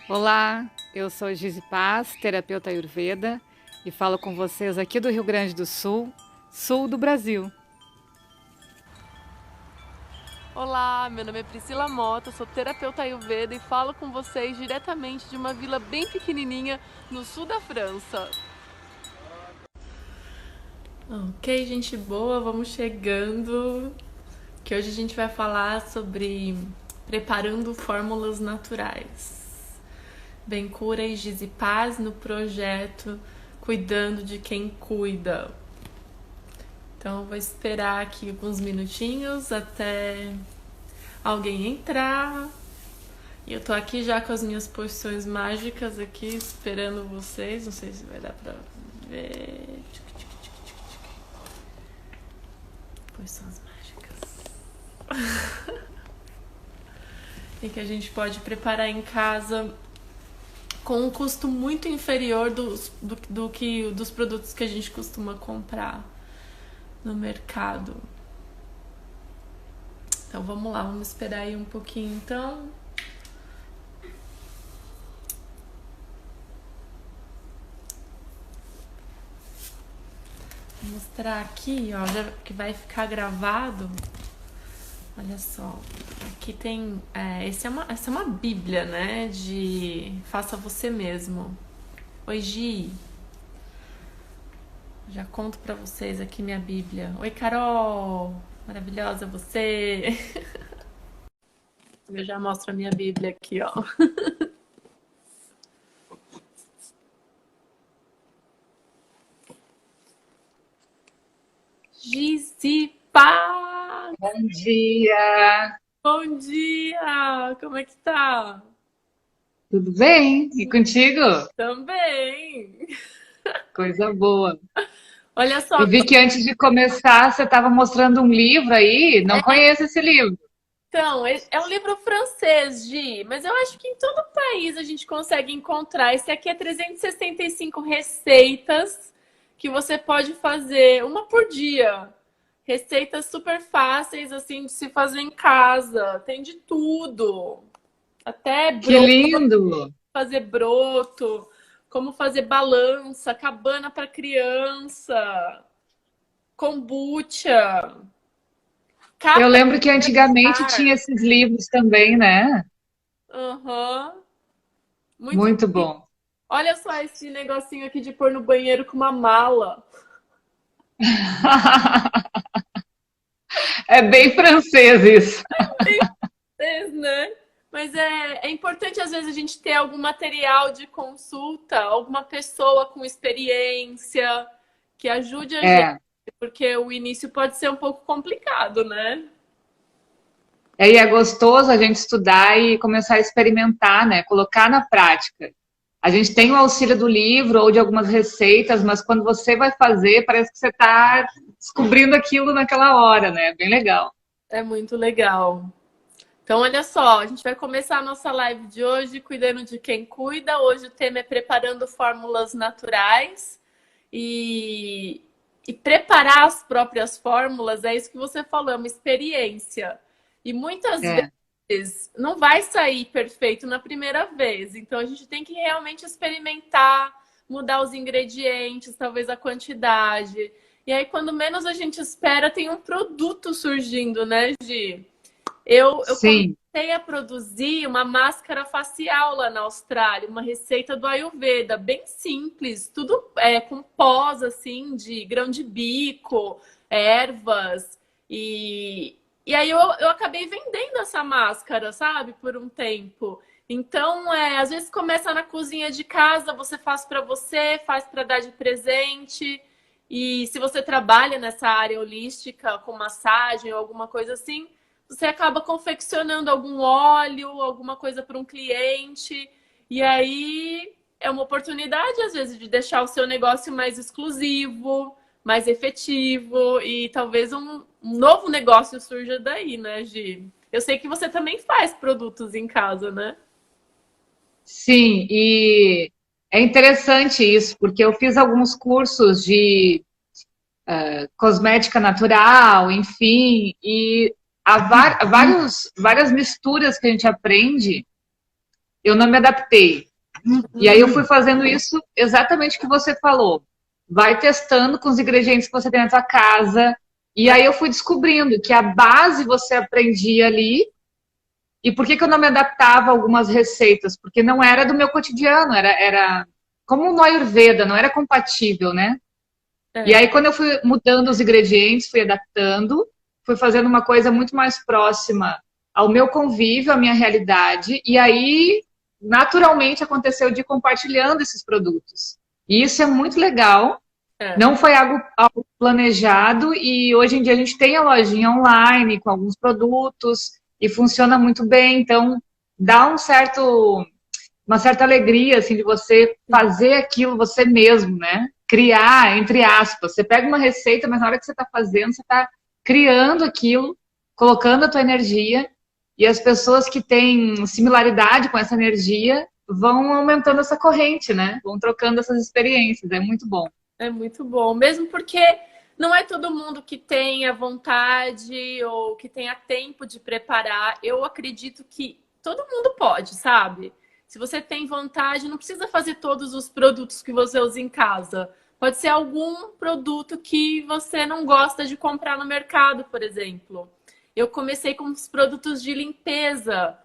Olá, eu sou Gizi Paz, terapeuta Ayurveda, e falo com vocês aqui do Rio Grande do Sul, sul do Brasil. Olá, meu nome é Priscila Mota, sou terapeuta Ayurveda e falo com vocês diretamente de uma vila bem pequenininha no sul da França. Ok, gente boa, vamos chegando. Que hoje a gente vai falar sobre preparando fórmulas naturais. Bencura e Gizi Paz no projeto Cuidando de Quem Cuida. Então, eu vou esperar aqui alguns minutinhos até alguém entrar. E eu tô aqui já com as minhas poções mágicas aqui, esperando vocês. Não sei se vai dar pra ver. Poções mágicas. E que a gente pode preparar em casa com um custo muito inferior dos produtos que a gente costuma comprar no mercado. Então vamos lá, vamos esperar aí um pouquinho então. Vou mostrar aqui, ó, já que vai ficar gravado. Olha só, aqui tem. Essa é uma bíblia, né? De faça você mesmo. Oi, Gi. Já conto pra vocês aqui minha bíblia. Oi, Carol. Maravilhosa você. Eu já mostro a minha bíblia aqui, ó. Gizipá! Bom dia, Bom dia! Como é que tá? tudo bem? E contigo? Também! Coisa boa. Olha Eu só, vi que antes de começar você estava mostrando um livro aí, não conheço esse livro. então, é um livro francês, Gi, mas eu acho que em todo o país a gente consegue encontrar. Esse aqui é 365 receitas que você pode fazer, uma por dia. Receitas super fáceis, assim, de se fazer em casa. Tem de tudo. Até Que lindo! fazer broto, como fazer balança, cabana para criança, kombucha, Eu capa lembro que de antigamente tinha ar. esses livros também, né? Aham. Muito. Muito bom. Olha só esse negocinho aqui de pôr no banheiro com uma mala. É bem francês isso. É, né? Mas é importante, às vezes, a gente ter algum material de consulta, alguma pessoa com experiência que ajude a gente, É. porque o início pode ser um pouco complicado, né? E é gostoso a gente estudar e começar a experimentar, né? Colocar na prática. A gente tem o auxílio do livro ou de algumas receitas, mas quando você vai fazer, parece que você está descobrindo aquilo naquela hora, né? Bem legal. É muito legal. Então, olha só, a gente vai começar a nossa live de hoje cuidando de quem cuida. Hoje o tema é preparando fórmulas naturais e, e preparar as próprias fórmulas, é isso que você falou, é uma experiência. E muitas É. vezes não vai sair perfeito na primeira vez. Então, a gente tem que realmente experimentar, mudar os ingredientes, talvez a quantidade. E aí, quando menos a gente espera, tem um produto surgindo, né, Gi? Eu Sim. comecei a produzir uma máscara facial lá na Austrália, uma receita do Ayurveda, bem simples, tudo com pós assim de grão de bico, ervas e aí eu acabei vendendo essa máscara, sabe, por um tempo. Então, às vezes começa na cozinha de casa, você faz para você, faz para dar de presente. E se você trabalha nessa área holística, com massagem ou alguma coisa assim, você acaba confeccionando algum óleo, alguma coisa para um cliente, e aí é uma oportunidade, às vezes, de deixar o seu negócio mais exclusivo, mais efetivo, e talvez um novo negócio surja daí, né, Gi? Eu sei que você também faz produtos em casa, né? Sim, e é interessante isso, porque eu fiz alguns cursos de cosmética natural, enfim, e há várias misturas que a gente aprende. eu não me adaptei. E aí eu fui fazendo isso exatamente o que você falou. Vai testando com os ingredientes que você tem na sua casa. E aí eu fui descobrindo que a base você aprendia ali. E por que eu não me adaptava a algumas receitas? Porque não era do meu cotidiano, era como no Ayurveda, não era compatível, né? E aí quando eu fui mudando os ingredientes, fui adaptando, fui fazendo uma coisa muito mais próxima ao meu convívio, à minha realidade. E aí, naturalmente, aconteceu de ir compartilhando esses produtos. E isso é muito legal. Não foi algo planejado e hoje em dia a gente tem a lojinha online com alguns produtos e funciona muito bem. Então, dá uma certa alegria assim, de você fazer aquilo você mesmo, né? Criar, entre aspas. Você pega uma receita, mas na hora que você está fazendo, você está criando aquilo, colocando a tua energia e as pessoas que têm similaridade com essa energia vão aumentando essa corrente, né? Vão trocando essas experiências. É muito bom. É muito bom, mesmo porque não é todo mundo que tenha vontade ou que tenha tempo de preparar. Eu acredito que todo mundo pode, sabe? Se você tem vontade, não precisa fazer todos os produtos que você usa em casa. Pode ser algum produto que você não gosta de comprar no mercado, por exemplo. Eu comecei com os produtos de limpeza,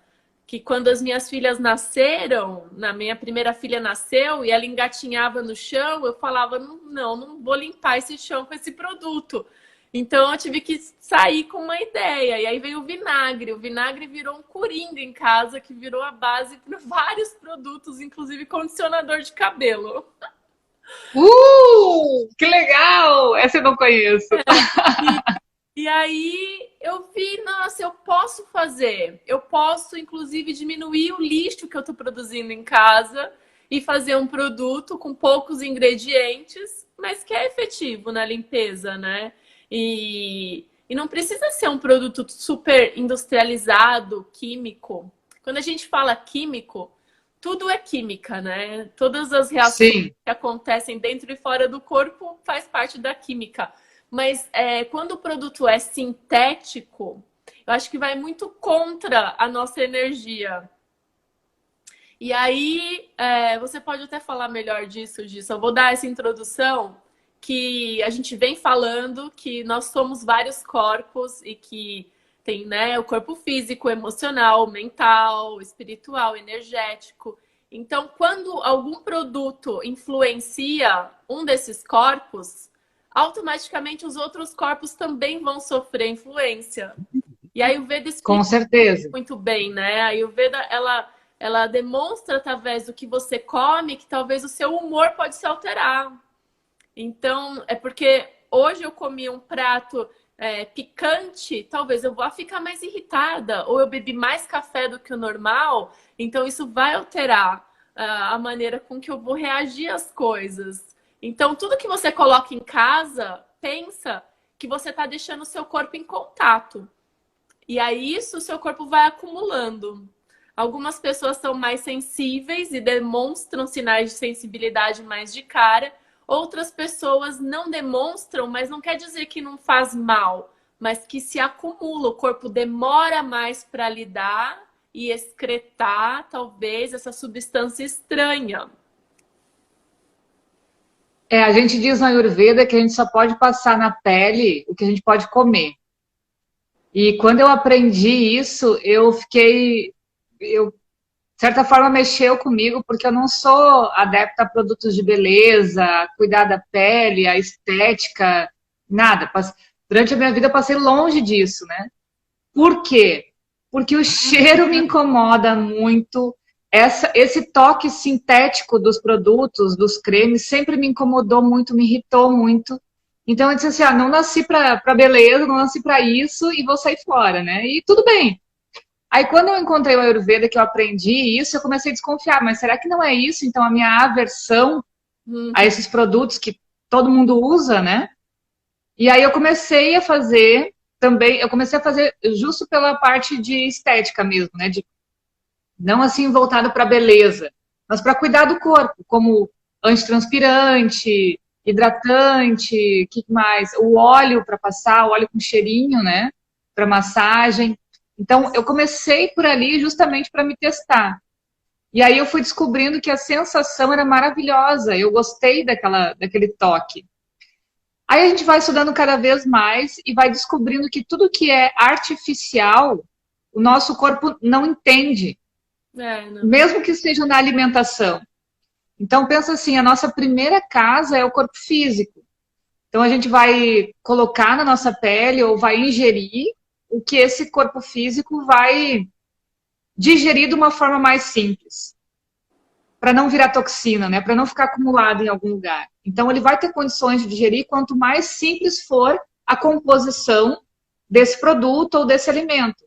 que quando as minhas filhas nasceram, na minha primeira filha nasceu e ela engatinhava no chão, eu falava, não vou limpar esse chão com esse produto. Então eu tive que sair com uma ideia. E aí veio o vinagre. O vinagre virou um coringa em casa, que virou a base para vários produtos, inclusive condicionador de cabelo. Que legal! Essa eu não conheço. E aí eu vi, nossa, eu posso fazer. Eu posso, inclusive, diminuir o lixo que eu estou produzindo em casa e fazer um produto com poucos ingredientes, mas que é efetivo na limpeza, né? E não precisa ser um produto super industrializado, químico. Quando a gente fala químico, tudo é química, né? Todas as reações que acontecem dentro e fora do corpo faz parte da química. Mas quando o produto é sintético, eu acho que vai muito contra a nossa energia. E aí, você pode até falar melhor disso. Eu vou dar essa introdução que a gente vem falando que nós somos vários corpos e que tem, né, o corpo físico, emocional, mental, espiritual, energético. Então, quando algum produto influencia um desses corpos, automaticamente os outros corpos também vão sofrer influência. E a Ayurveda explica com certeza muito bem, né? A Ayurveda, ela demonstra através do que você come que talvez o seu humor pode se alterar. Então, é porque hoje eu comi um prato picante, talvez eu vá ficar mais irritada, ou eu bebi mais café do que o normal, então isso vai alterar a maneira com que eu vou reagir às coisas. Então, tudo que você coloca em casa, pensa que você está deixando o seu corpo em contato. E aí, isso o seu corpo vai acumulando. Algumas pessoas são mais sensíveis e demonstram sinais de sensibilidade mais de cara. Outras pessoas não demonstram, mas não quer dizer que não faz mal, mas que se acumula. O corpo demora mais para lidar e excretar, talvez, essa substância estranha. A gente diz na Ayurveda que a gente só pode passar na pele o que a gente pode comer. E quando eu aprendi isso, de certa forma, mexeu comigo, porque eu não sou adepta a produtos de beleza, a cuidar da pele, a estética, nada. Durante a minha vida, eu passei longe disso, né? Por quê? Porque o cheiro me incomoda muito. Esse toque sintético dos produtos, dos cremes, sempre me incomodou muito, me irritou muito. Então, eu disse assim, não nasci para beleza, não nasci para isso e vou sair fora, né? E tudo bem. Aí, quando eu encontrei o Ayurveda, que eu aprendi isso, eu comecei a desconfiar. Mas será que não é isso? Então, a minha aversão a esses produtos que todo mundo usa, né? E aí, eu comecei a fazer também... Eu comecei a fazer justo pela parte de estética mesmo, né? Não assim voltado para beleza, mas para cuidar do corpo, como antitranspirante, hidratante, o que mais? O óleo para passar, o óleo com cheirinho, né? Para massagem. Então, eu comecei por ali justamente para me testar. E aí eu fui descobrindo que a sensação era maravilhosa, eu gostei daquele toque. Aí a gente vai estudando cada vez mais e vai descobrindo que tudo que é artificial, o nosso corpo não entende, Não. mesmo que seja na alimentação. Então pensa assim, a nossa primeira casa é o corpo físico. Então a gente vai colocar na nossa pele ou vai ingerir o que esse corpo físico vai digerir de uma forma mais simples, para não virar toxina, né? Para não ficar acumulado em algum lugar. Então ele vai ter condições de digerir quanto mais simples for a composição desse produto ou desse alimento.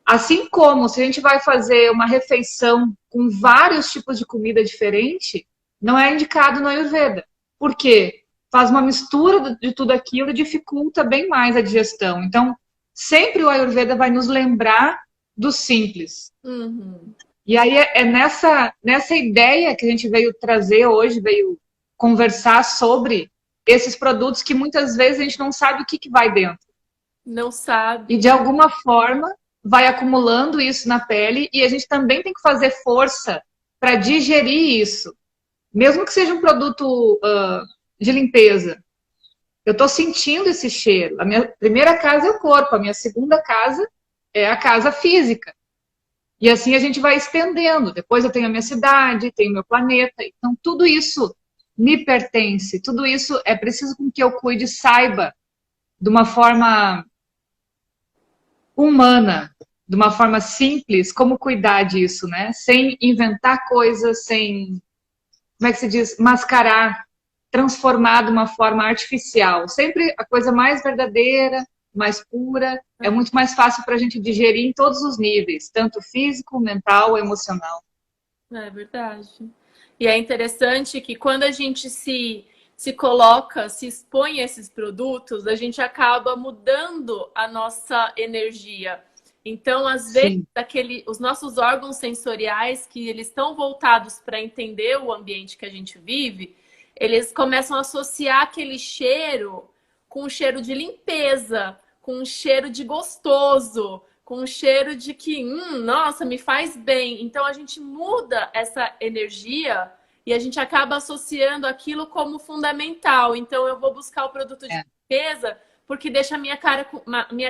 Assim como se a gente vai fazer uma refeição com vários tipos de comida diferente, não é indicado no Ayurveda. Por quê? Faz uma mistura de tudo aquilo e dificulta bem mais a digestão. Então, sempre o Ayurveda vai nos lembrar do simples. Uhum. E aí é nessa ideia que a gente veio trazer hoje, veio conversar sobre esses produtos que muitas vezes a gente não sabe o que vai dentro. Não sabe. E de alguma forma vai acumulando isso na pele e a gente também tem que fazer força para digerir isso. Mesmo que seja um produto de limpeza. Eu estou sentindo esse cheiro. A minha primeira casa é o corpo, a minha segunda casa é a casa física. E assim a gente vai estendendo. Depois eu tenho a minha cidade, tenho o meu planeta. Então tudo isso me pertence. Tudo isso é preciso que eu cuide e saiba de uma forma humana, de uma forma simples, como cuidar disso, né? Sem inventar coisas, sem, como é que se diz, mascarar, transformar de uma forma artificial. Sempre a coisa mais verdadeira, mais pura, é muito mais fácil para a gente digerir em todos os níveis, tanto físico, mental, emocional. É verdade. E é interessante que quando a gente se coloca, se expõe a esses produtos, a gente acaba mudando a nossa energia. Então, às vezes, os nossos órgãos sensoriais, que eles estão voltados para entender o ambiente que a gente vive, eles começam a associar aquele cheiro com um cheiro de limpeza, com um cheiro de gostoso, com um cheiro de que, nossa, me faz bem. Então, a gente muda essa energia e a gente acaba associando aquilo como fundamental. Então, eu vou buscar o produto de limpeza porque deixa a minha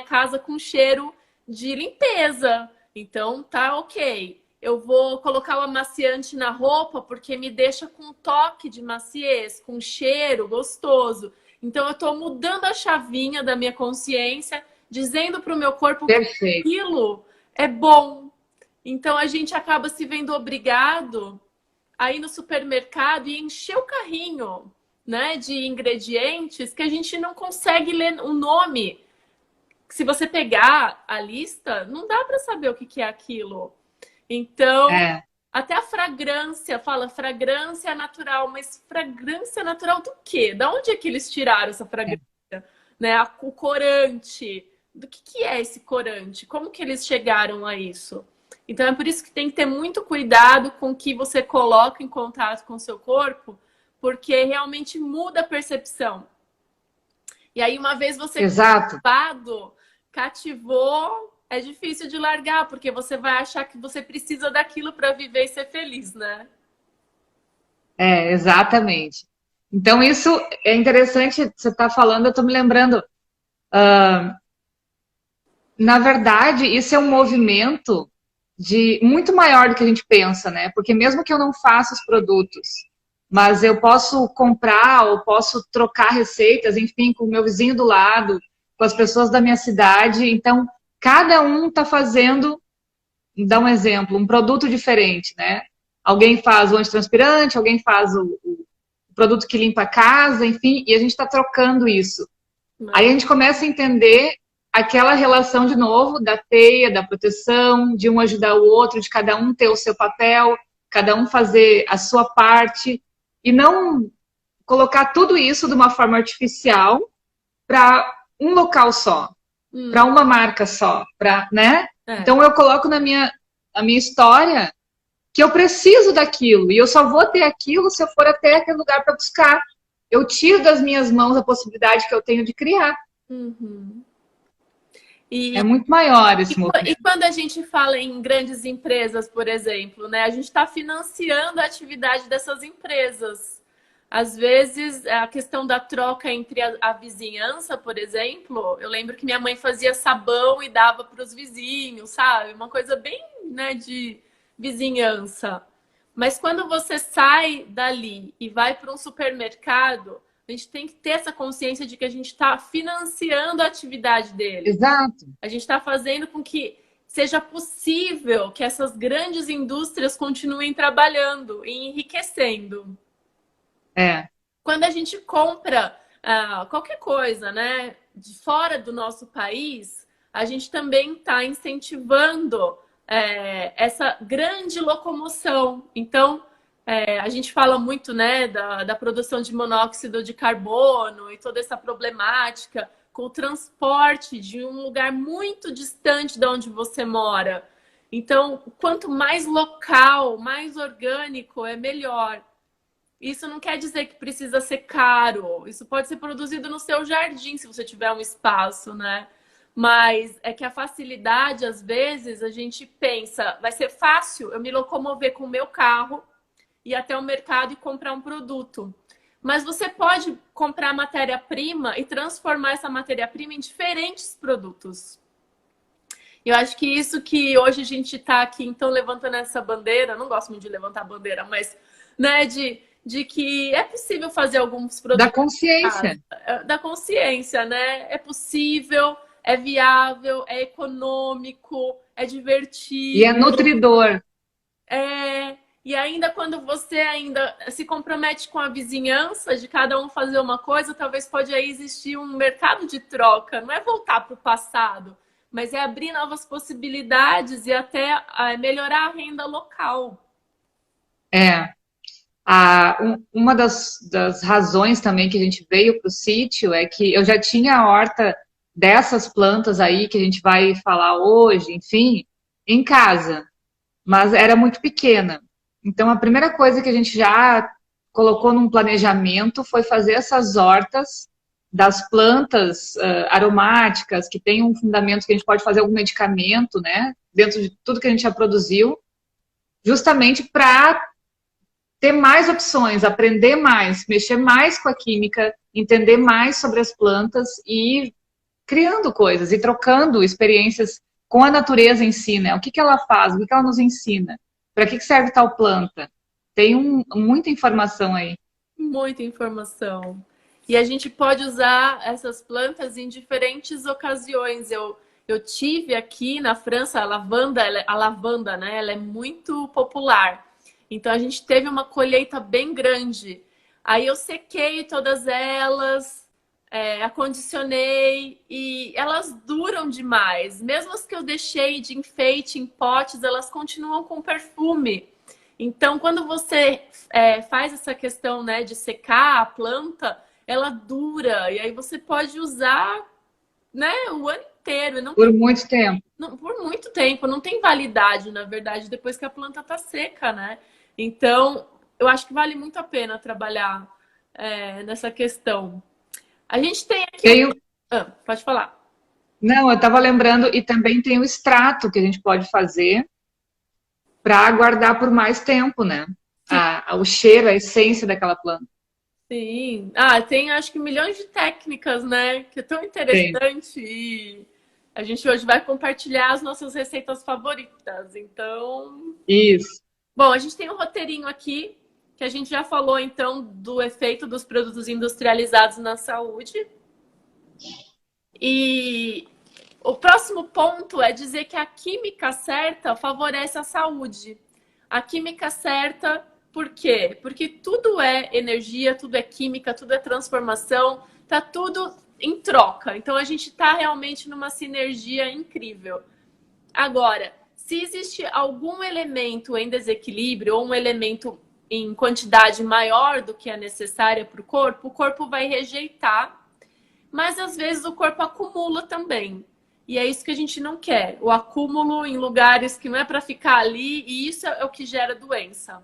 casa com cheiro de limpeza. Então, tá ok. Eu vou colocar o amaciante na roupa porque me deixa com um toque de maciez, com cheiro gostoso. Então, eu estou mudando a chavinha da minha consciência, dizendo para o meu corpo que aquilo é bom. Então, a gente acaba se vendo obrigado a ir no supermercado e encher o carrinho, né, de ingredientes que a gente não consegue ler o nome. Se você pegar a lista, não dá para saber o que é aquilo. Então, até a fragrância, fala fragrância natural, mas fragrância natural do quê? Da onde é que eles tiraram essa fragrância? Né? O corante, do que é esse corante? Como que eles chegaram a isso? Então, é por isso que tem que ter muito cuidado com o que você coloca em contato com o seu corpo, porque realmente muda a percepção. E aí, uma vez você cativou, é difícil de largar, porque você vai achar que você precisa daquilo para viver e ser feliz, né? Exatamente. Então, isso é interessante, você está falando, eu estou me lembrando. Na verdade, isso é um movimento muito maior do que a gente pensa, né? Porque mesmo que eu não faça os produtos, mas eu posso comprar ou posso trocar receitas, enfim, com o meu vizinho do lado, com as pessoas da minha cidade. Então, cada um está fazendo, dá um exemplo, um produto diferente, né? Alguém faz o antitranspirante, alguém faz o produto que limpa a casa, enfim, e a gente está trocando isso. Aí a gente começa a entender aquela relação, de novo, da teia, da proteção, de um ajudar o outro, de cada um ter o seu papel, cada um fazer a sua parte, e não colocar tudo isso de uma forma artificial para um local só, para uma marca só, né? Então eu coloco na minha história que eu preciso daquilo, e eu só vou ter aquilo se eu for até aquele lugar para buscar. Eu tiro das minhas mãos a possibilidade que eu tenho de criar. Uhum. É muito maior E, esse e movimento. quando a gente fala em grandes empresas, por exemplo, né, a gente está financiando a atividade dessas empresas. Às vezes, a questão da troca entre a vizinhança, por exemplo, eu lembro que minha mãe fazia sabão e dava para os vizinhos, sabe? Uma coisa bem, né, de vizinhança. Mas quando você sai dali e vai para um supermercado, a gente tem que ter essa consciência de que a gente está financiando a atividade dele. Exato. A gente está fazendo com que seja possível que essas grandes indústrias continuem trabalhando e enriquecendo. É. Quando a gente compra qualquer coisa, né, de fora do nosso país, a gente também está incentivando essa grande locomoção. Então, a gente fala muito, né, da produção de monóxido de carbono e toda essa problemática com o transporte de um lugar muito distante de onde você mora. Então, quanto mais local, mais orgânico, é melhor. Isso não quer dizer que precisa ser caro. Isso pode ser produzido no seu jardim, se você tiver um espaço, né? Mas é que a facilidade, às vezes, a gente pensa, vai ser fácil eu me locomover com o meu carro, ir até o mercado e comprar um produto. Mas você pode comprar matéria-prima e transformar essa matéria-prima em diferentes produtos. Eu acho que isso que hoje a gente está aqui, então, levantando essa bandeira, não gosto muito de levantar bandeira, mas, né, de que é possível fazer alguns Da produtos em consciência. casa, da consciência, né? É possível, é viável, é econômico, é E é divertido. nutridor. E ainda quando você ainda se compromete com a vizinhança de cada um fazer uma coisa, talvez pode aí existir um mercado de troca. Não é voltar para o passado, mas é abrir novas possibilidades e até melhorar a renda local. É. Uma das razões também que a gente veio para o sítio é que eu já tinha a horta dessas plantas aí que a gente vai falar hoje, enfim, em casa, mas era muito pequena. Então, a primeira coisa que a gente já colocou num planejamento foi fazer essas hortas das plantas aromáticas, que tem um fundamento que a gente pode fazer algum medicamento, né, dentro de tudo que a gente já produziu, justamente para ter mais opções, aprender mais, mexer mais com a química, entender mais sobre as plantas e ir criando coisas e trocando experiências com a natureza em si, né? O que ela faz, o que ela nos ensina, para que serve tal planta. Tem muita informação aí. Muita informação. E a gente pode usar essas plantas em diferentes ocasiões. Eu tive aqui na França a lavanda, né? Ela é muito popular. Então a gente teve uma colheita bem grande. Aí eu sequei todas elas, acondicionei e elas duram demais. Mesmo as que eu deixei de enfeite em potes, elas continuam com perfume. Então, quando você faz essa questão, né, de secar a planta, ela dura e aí você pode usar, né, o ano inteiro. Não Por tem, muito tempo. por muito tempo, não tem validade, na verdade, depois que a planta está seca, né? Então, eu acho que vale muito a pena trabalhar nessa questão. A gente tem aqui. Tem, Pode falar. não, eu estava lembrando, e também tem o extrato que a gente pode fazer para guardar por mais tempo, né? O cheiro, a essência daquela planta. Sim. Tem acho que milhões de técnicas, né? Que é tão Tem. interessante. E a gente hoje vai compartilhar as nossas receitas favoritas. Então, Isso. bom, a gente tem um roteirinho aqui que a gente já falou então do efeito dos produtos industrializados na saúde. E o próximo ponto é dizer que a química certa favorece a saúde. A química certa, por quê? Porque tudo é energia, tudo é química, tudo é transformação, tá tudo em troca. Então a gente está realmente numa sinergia incrível. Agora, se existe algum elemento em desequilíbrio ou um elemento em quantidade maior do que é necessária para o corpo vai rejeitar, mas às vezes o corpo acumula também. E é isso que a gente não quer, o acúmulo em lugares que não é para ficar ali, e isso é o que gera doença.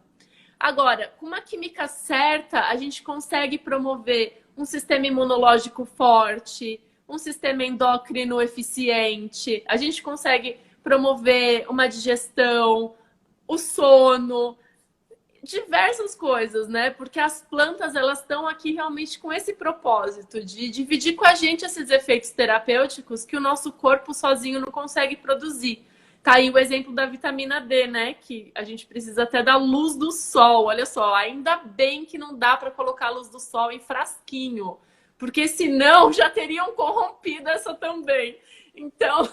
Agora, com uma química certa, a gente consegue promover um sistema imunológico forte, um sistema endócrino eficiente, a gente consegue promover uma digestão, o sono, diversas coisas, né? Porque as plantas, elas estão aqui realmente com esse propósito de dividir com a gente esses efeitos terapêuticos que o nosso corpo sozinho não consegue produzir. Tá aí o exemplo da vitamina D, né? Que a gente precisa até da luz do sol. Olha só, ainda bem que não dá para colocar a luz do sol em frasquinho, porque senão já teriam corrompido essa também. Então,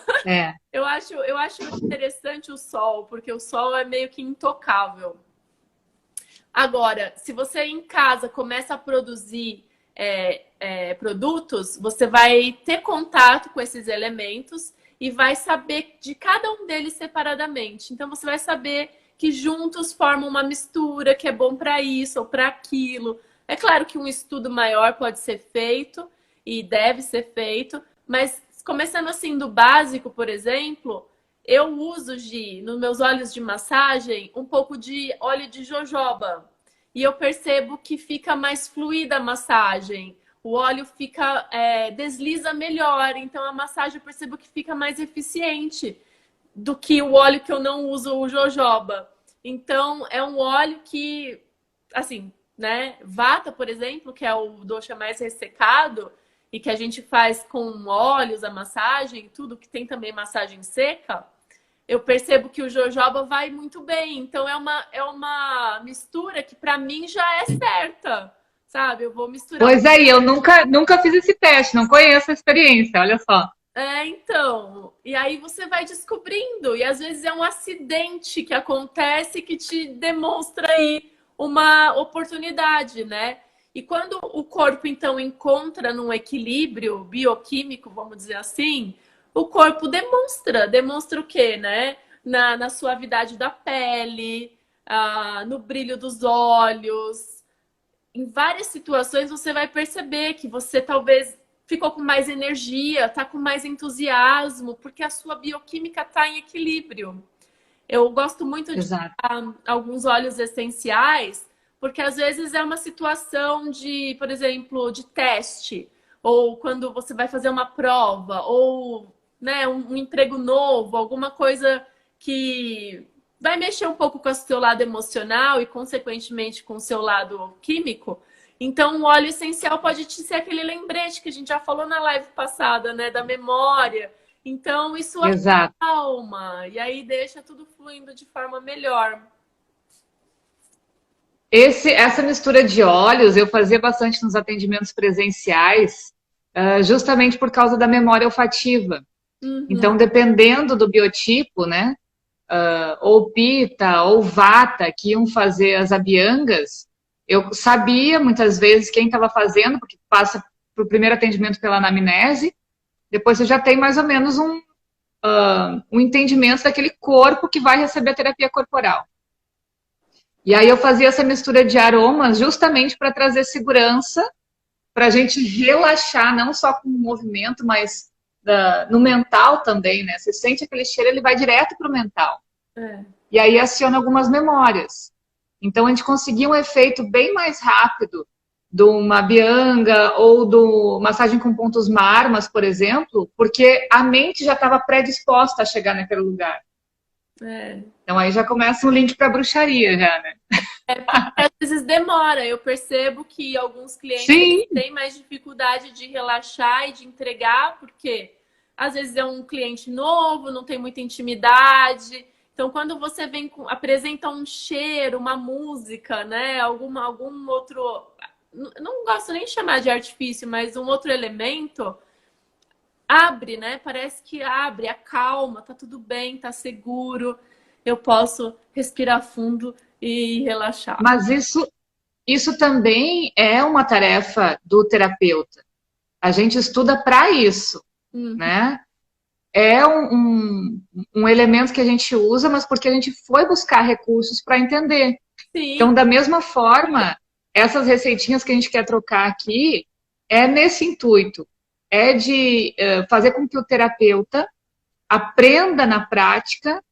eu acho interessante o sol, porque o sol é meio que intocável. Agora, se você em casa começa a produzir produtos, você vai ter contato com esses elementos e vai saber de cada um deles separadamente. Então, você vai saber que juntos formam uma mistura que é bom para isso ou para aquilo. É claro que um estudo maior pode ser feito e deve ser feito, mas começando assim do básico, por exemplo, eu uso nos meus óleos de massagem um pouco de óleo de jojoba. E eu percebo que fica mais fluida a massagem. O óleo desliza melhor. Então a massagem eu percebo que fica mais eficiente do que o óleo que eu não uso, o jojoba. Então é um óleo que, assim, né? Vata, por exemplo, que é o dosha mais ressecado e que a gente faz com óleos, a massagem, tudo que tem também massagem seca, eu percebo que o jojoba vai muito bem. Então, é uma mistura que, para mim, já é certa, sabe? Eu vou misturar... Pois aí, eu nunca fiz esse teste, não conheço a experiência, olha só. Então. E aí você vai descobrindo. E, às vezes, é um acidente que acontece que te demonstra aí uma oportunidade, né? E quando o corpo, então, encontra num equilíbrio bioquímico, vamos dizer assim, o corpo demonstra o quê, né? Na suavidade da pele, no brilho dos olhos. Em várias situações você vai perceber que você talvez ficou com mais energia, está com mais entusiasmo, porque a sua bioquímica está em equilíbrio. Eu gosto muito de usar alguns óleos essenciais, porque às vezes é uma situação de, por exemplo, de teste, ou quando você vai fazer uma prova, ou, né, um emprego novo, alguma coisa que vai mexer um pouco com o seu lado emocional e, consequentemente, com o seu lado químico. Então, o óleo essencial pode te ser aquele lembrete que a gente já falou na live passada, né, da memória. Então, isso acalma e aí deixa tudo fluindo de forma melhor. Essa mistura de óleos eu fazia bastante nos atendimentos presenciais, justamente por causa da memória olfativa. Então, dependendo do biotipo, né, ou pita ou vata, que iam fazer as abhiangas, eu sabia muitas vezes quem estava fazendo, porque passa para o primeiro atendimento pela anamnese, depois você já tem mais ou menos um entendimento daquele corpo que vai receber a terapia corporal. E aí eu fazia essa mistura de aromas justamente para trazer segurança, para a gente relaxar, não só com o movimento, mas no mental também, né? Você sente aquele cheiro, ele vai direto para o mental. E aí aciona algumas memórias. Então a gente conseguia um efeito bem mais rápido de uma abhyanga ou do massagem com pontos marmas, por exemplo, porque a mente já estava predisposta a chegar naquele lugar. Então aí já começa um link para bruxaria já, né? Às vezes demora. Eu percebo que alguns clientes têm mais dificuldade de relaxar e de entregar, porque às vezes é um cliente novo, não tem muita intimidade. Então, quando você apresenta um cheiro, uma música, né? Algum outro... Não gosto nem de chamar de artifício, mas um outro elemento... Abre, né? Parece que abre, acalma, tá tudo bem, tá seguro. Eu posso respirar fundo e relaxar. Mas isso também é uma tarefa do terapeuta. A gente estuda para isso, né? É um elemento que a gente usa, mas porque a gente foi buscar recursos para entender. Então, da mesma forma, essas receitinhas que a gente quer trocar aqui é nesse intuito. É de fazer com que o terapeuta aprenda na prática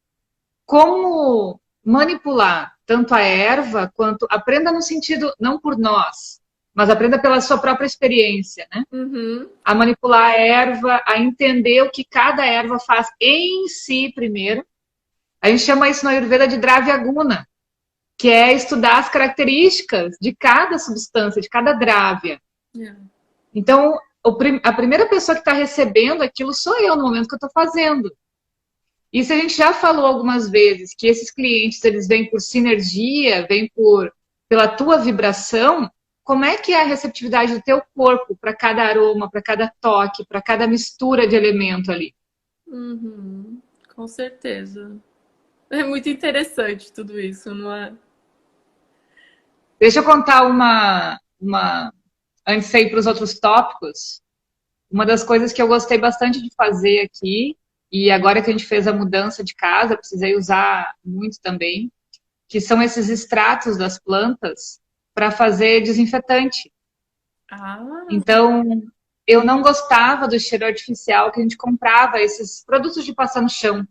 como manipular tanto a erva, quanto aprenda no sentido, não por nós, mas aprenda pela sua própria experiência, né? Uhum. A manipular a erva, a entender o que cada erva faz em si primeiro. A gente chama isso na Ayurveda de Dravya Guna, que é estudar as características de cada substância, de cada Dravya. Yeah. Então, a primeira pessoa que está recebendo aquilo sou eu no momento que eu estou fazendo. Isso a gente já falou algumas vezes, que esses clientes, eles vêm por sinergia, vêm pela tua vibração. Como é que é a receptividade do teu corpo para cada aroma, para cada toque, para cada mistura de elemento ali? Uhum. Com certeza. É muito interessante tudo isso, não é? Deixa eu contar antes de ir para os outros tópicos. Uma das coisas que eu gostei bastante de fazer aqui, e agora que a gente fez a mudança de casa, precisei usar muito também, que são esses extratos das plantas para fazer desinfetante. Ah, Então, eu não gostava do cheiro artificial que a gente comprava, esses produtos de passar no chão,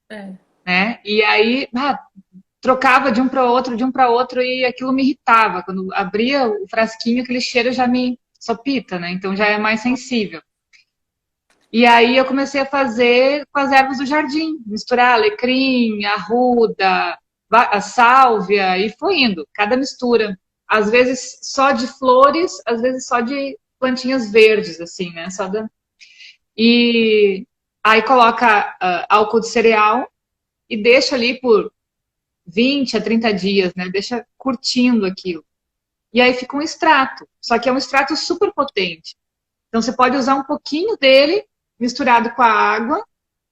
é. né? E aí, trocava de um para outro, e aquilo me irritava. Quando abria o frasquinho, aquele cheiro já me sopita, né? Então já é mais sensível. E aí eu comecei a fazer com as ervas do jardim, misturar alecrim, arruda, a sálvia, e foi indo, cada mistura. Às vezes só de flores, às vezes só de plantinhas verdes, assim, né? E aí coloca álcool de cereal e deixa ali por 20 a 30 dias, né? Deixa curtindo aquilo. E aí fica um extrato, só que é um extrato super potente. Então você pode usar um pouquinho dele misturado com a água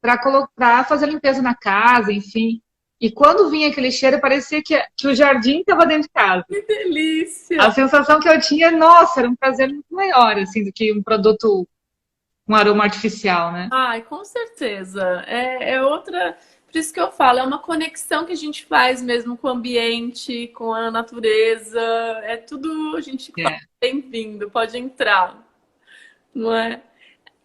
para fazer a limpeza na casa, enfim. E quando vinha aquele cheiro, parecia que o jardim estava dentro de casa. Que delícia! A sensação que eu tinha, nossa, era um prazer muito maior, assim, do que um produto com aroma artificial, né? Ai, com certeza. É outra. Por isso que eu falo, é uma conexão que a gente faz mesmo com o ambiente, com a natureza. É tudo, a gente fala, É. bem-vindo, pode entrar, não é?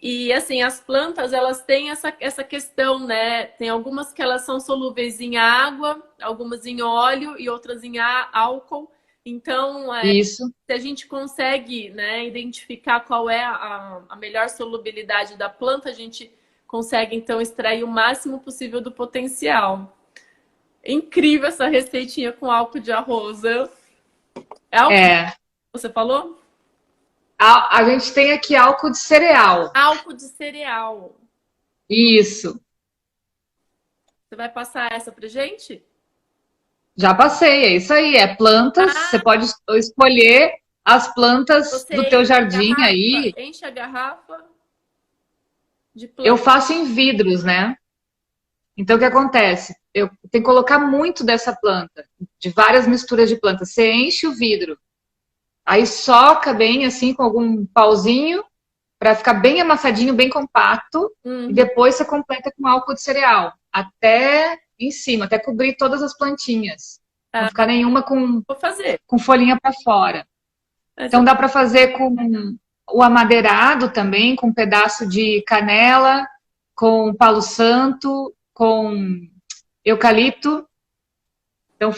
E assim, as plantas, elas têm essa questão, né? Tem algumas que elas são solúveis em água, algumas em óleo e outras em álcool. Então, Isso. se a gente consegue, né, identificar qual é a melhor solubilidade da planta, a gente consegue, então, extrair o máximo possível do potencial. Incrível essa receitinha com álcool de arroz. É álcool que É. você falou? A gente tem aqui álcool de cereal. Álcool de cereal. Isso. Você vai passar essa pra gente? Já passei, é isso aí. É plantas. Você Ah, pode escolher as plantas você do teu enche a jardim garrafa, aí. enche a garrafa de Eu planta. faço em vidros, né? Então, o que acontece? Eu tenho que colocar muito dessa planta, de várias misturas de plantas. Você enche o vidro, aí soca bem assim com algum pauzinho para ficar bem amassadinho, bem compacto, e Uhum. depois você completa com álcool de cereal, até em cima, até cobrir todas as plantinhas. Não Ah, ficar nenhuma vou fazer. com folhinha para fora. Essa- Então dá para fazer com o amadeirado também, com um pedaço de canela, com palo santo, com eucalipto. Então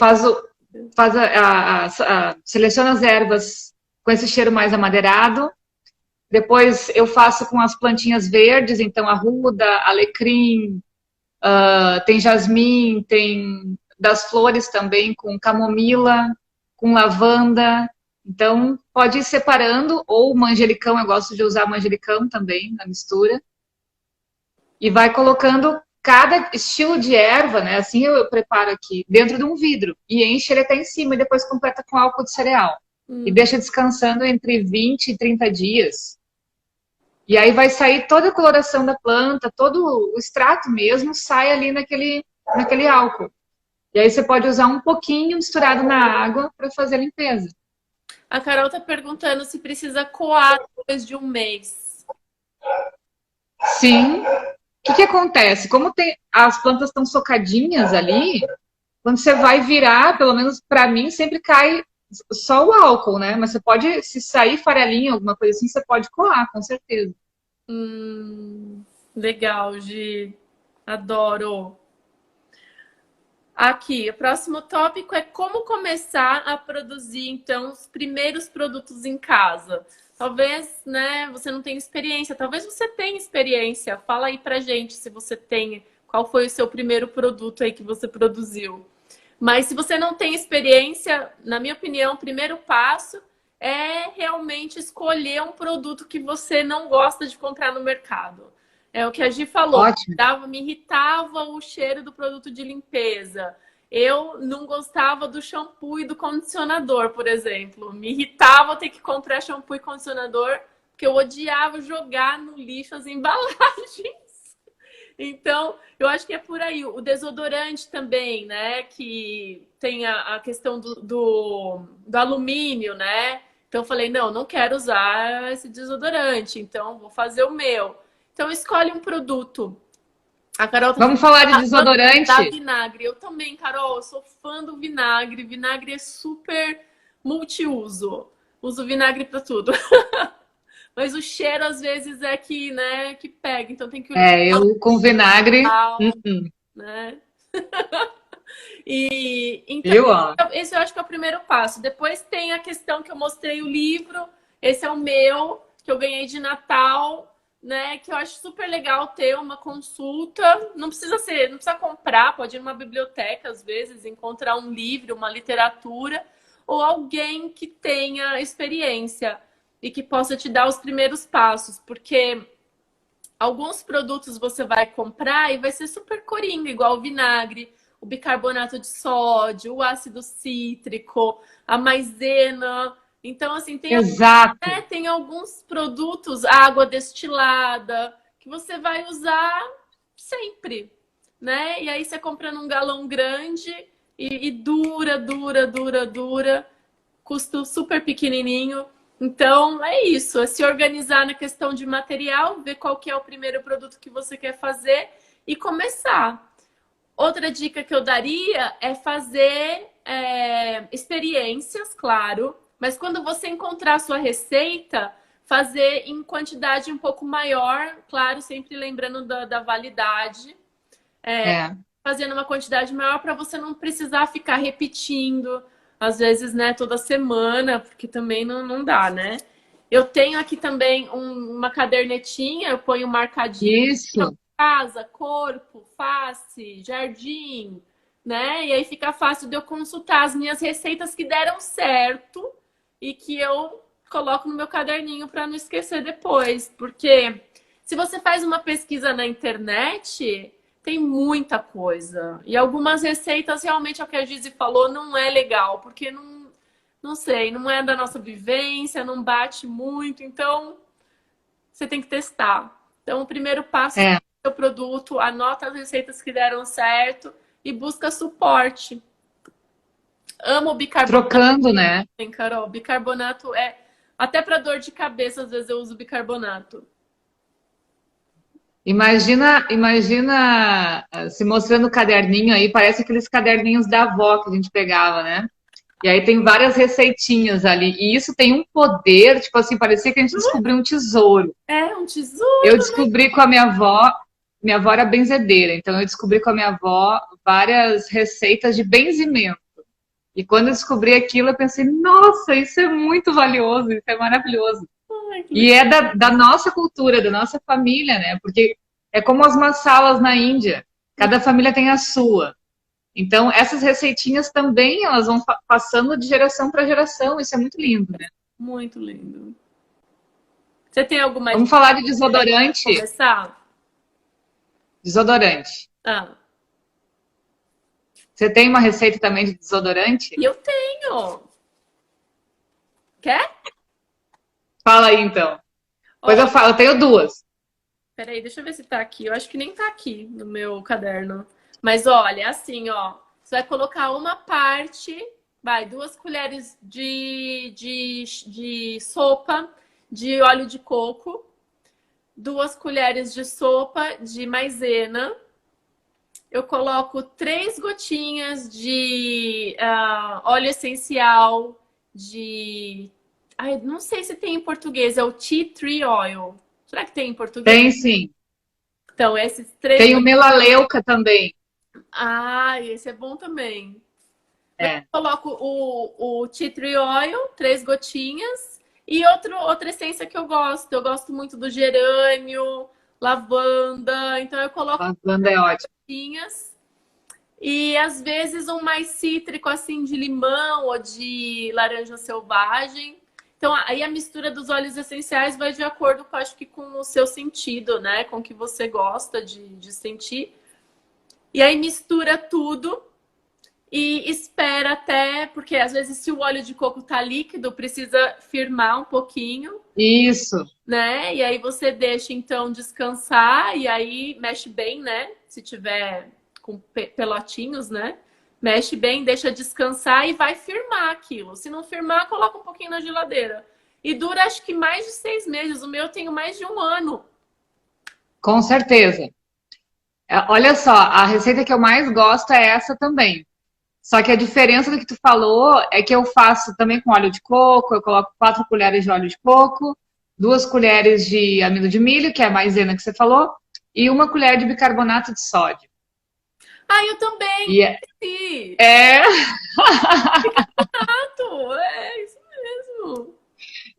seleciona as ervas com esse cheiro mais amadeirado. Depois eu faço com as plantinhas verdes, então arruda, alecrim, tem jasmim, tem das flores também, com camomila, com lavanda. Então pode ir separando, ou manjericão, eu gosto de usar manjericão também na mistura. E vai colocando cada estilo de erva, né? Assim eu preparo aqui, dentro de um vidro. E enche ele até em cima e depois completa com álcool de cereal. E Hum. deixa descansando entre 20 e 30 dias. E aí vai sair toda a coloração da planta, todo o extrato mesmo, sai ali naquele álcool. E aí você pode usar um pouquinho misturado na água para fazer a limpeza. A Carol tá perguntando se precisa coar depois de um mês. Sim. O que acontece? Como as plantas estão socadinhas ali, quando você vai virar, pelo menos para mim, sempre cai só o álcool, né? Mas você pode, se sair farelinha, alguma coisa assim, você pode coar, com certeza. Legal, Gi. Adoro. Aqui, o próximo tópico é como começar a produzir, então, os primeiros produtos em casa. Talvez, né, você não tenha experiência, talvez você tenha experiência. Fala aí pra gente se você tem, qual foi o seu primeiro produto aí que você produziu. Mas se você não tem experiência, na minha opinião, o primeiro passo é realmente escolher um produto que você não gosta de comprar no mercado. É o que a Gi falou, Ótimo. me irritava o cheiro do produto de limpeza. Eu não gostava do shampoo e do condicionador, por exemplo. Me irritava ter que comprar shampoo e condicionador, porque eu odiava jogar no lixo as embalagens. Então, eu acho que é por aí. O desodorante também, né? Que tem a questão do alumínio, né? Então, eu falei, não quero usar esse desodorante, então vou fazer o meu. Então, escolhe um produto. A Carol tá Vamos falar de da desodorante? vinagre. Eu também, Carol, eu sou fã do vinagre. Vinagre é super multiuso. Uso vinagre para tudo. Mas o cheiro, às vezes, é que, né, que pega. Então tem que Eu com vinagre. né? E então, Viu, ó? esse eu acho que é o primeiro passo. Depois tem a questão que eu mostrei o livro. Esse é o meu, que eu ganhei de Natal, né? Que eu acho super legal ter uma consulta. Não precisa ser, não precisa comprar, pode ir numa biblioteca, às vezes, encontrar um livro, uma literatura, ou alguém que tenha experiência e que possa te dar os primeiros passos, porque alguns produtos você vai comprar e vai ser super coringa, igual o vinagre, o bicarbonato de sódio, o ácido cítrico, a maisena. Então, assim, Exato. tem alguns produtos, água destilada, que você vai usar sempre, né? E aí você compra num galão grande e dura, custo super pequenininho. Então, é isso, é se organizar na questão de material, ver qual que é o primeiro produto que você quer fazer e começar. Outra dica que eu daria é fazer experiências, claro, mas quando você encontrar a sua receita, fazer em quantidade um pouco maior, claro, sempre lembrando da validade, fazendo uma quantidade maior para você não precisar ficar repetindo, às vezes, né, toda semana, porque também não dá, né? Eu tenho aqui também uma cadernetinha, eu ponho marcadinho Isso. casa, corpo, face, jardim, né? E aí fica fácil de eu consultar as minhas receitas que deram certo e que eu coloco no meu caderninho para não esquecer depois, porque se você faz uma pesquisa na internet, tem muita coisa. E algumas receitas, realmente, é o que a Gizi falou, não é legal, porque não sei, não é da nossa vivência, não bate muito, então você tem que testar. Então, o primeiro passo é o produto, anota as receitas que deram certo e busca suporte. Amo bicarbonato. Trocando, né? Hein, Carol? Bicarbonato é... Até para dor de cabeça, às vezes eu uso bicarbonato. Imagina se mostrando o caderninho aí, parece aqueles caderninhos da avó que a gente pegava, né? E aí tem várias receitinhas ali. E isso tem um poder, tipo assim, parecia que a gente descobriu um tesouro. É um tesouro. Eu descobri com a minha avó era benzedeira, então eu descobri com a minha avó várias receitas de benzimento. E quando eu descobri aquilo, eu pensei, nossa, isso é muito valioso, isso é maravilhoso. Ai, E é da nossa cultura, da nossa família, né? Porque é como as masalas na Índia. Cada família tem a sua. Então, essas receitinhas também, elas vão passando de geração para geração. Isso é muito lindo, né? muito lindo. Você tem alguma Vamos dica falar de pra desodorante? começar? Desodorante. Ah, Você tem uma receita também de desodorante? e eu tenho. Quer? Fala aí, então. Pois Ó, eu falo, eu tenho duas. peraí, deixa eu ver se tá aqui. Eu acho que nem tá aqui no meu caderno. Mas olha, é assim, ó. Você vai colocar uma parte, vai, 2 colheres de sopa de óleo de coco, 2 colheres de sopa de maisena. Eu coloco 3 gotinhas de óleo essencial de... Ai, não sei se tem em português, é o tea tree oil. Será que tem em português? Tem sim. Então, esses 3 Tem o melaleuca também. Ah, esse é bom também. Eu É. coloco o tea tree oil, 3 gotinhas, e outra essência que eu gosto. Eu gosto muito do gerânio, lavanda, então eu coloco Lavanda é ótimo. gotinhas. E às vezes um mais cítrico, assim, de limão ou de laranja selvagem. Então, aí a mistura dos óleos essenciais vai de acordo, com, acho que, com o seu sentido, né? Com o que você gosta de sentir. E aí mistura tudo e espera até, porque às vezes se o óleo de coco tá líquido, precisa firmar um pouquinho, Isso. né? E aí você deixa então descansar e aí mexe bem, né? Se tiver com pelotinhos, né? Mexe bem, deixa descansar e vai firmar aquilo. Se não firmar, coloca um pouquinho na geladeira. E dura acho que mais de 6 meses. O meu eu tenho mais de 1 ano. Com certeza. Olha só, a receita que eu mais gosto é essa também. Só que a diferença do que tu falou é que eu faço também com óleo de coco, eu coloco 4 colheres de óleo de coco, 2 colheres de amido de milho, que é a maisena que você falou, e 1 colher de bicarbonato de sódio. Ah, eu também! E é, Sim. é- É isso mesmo.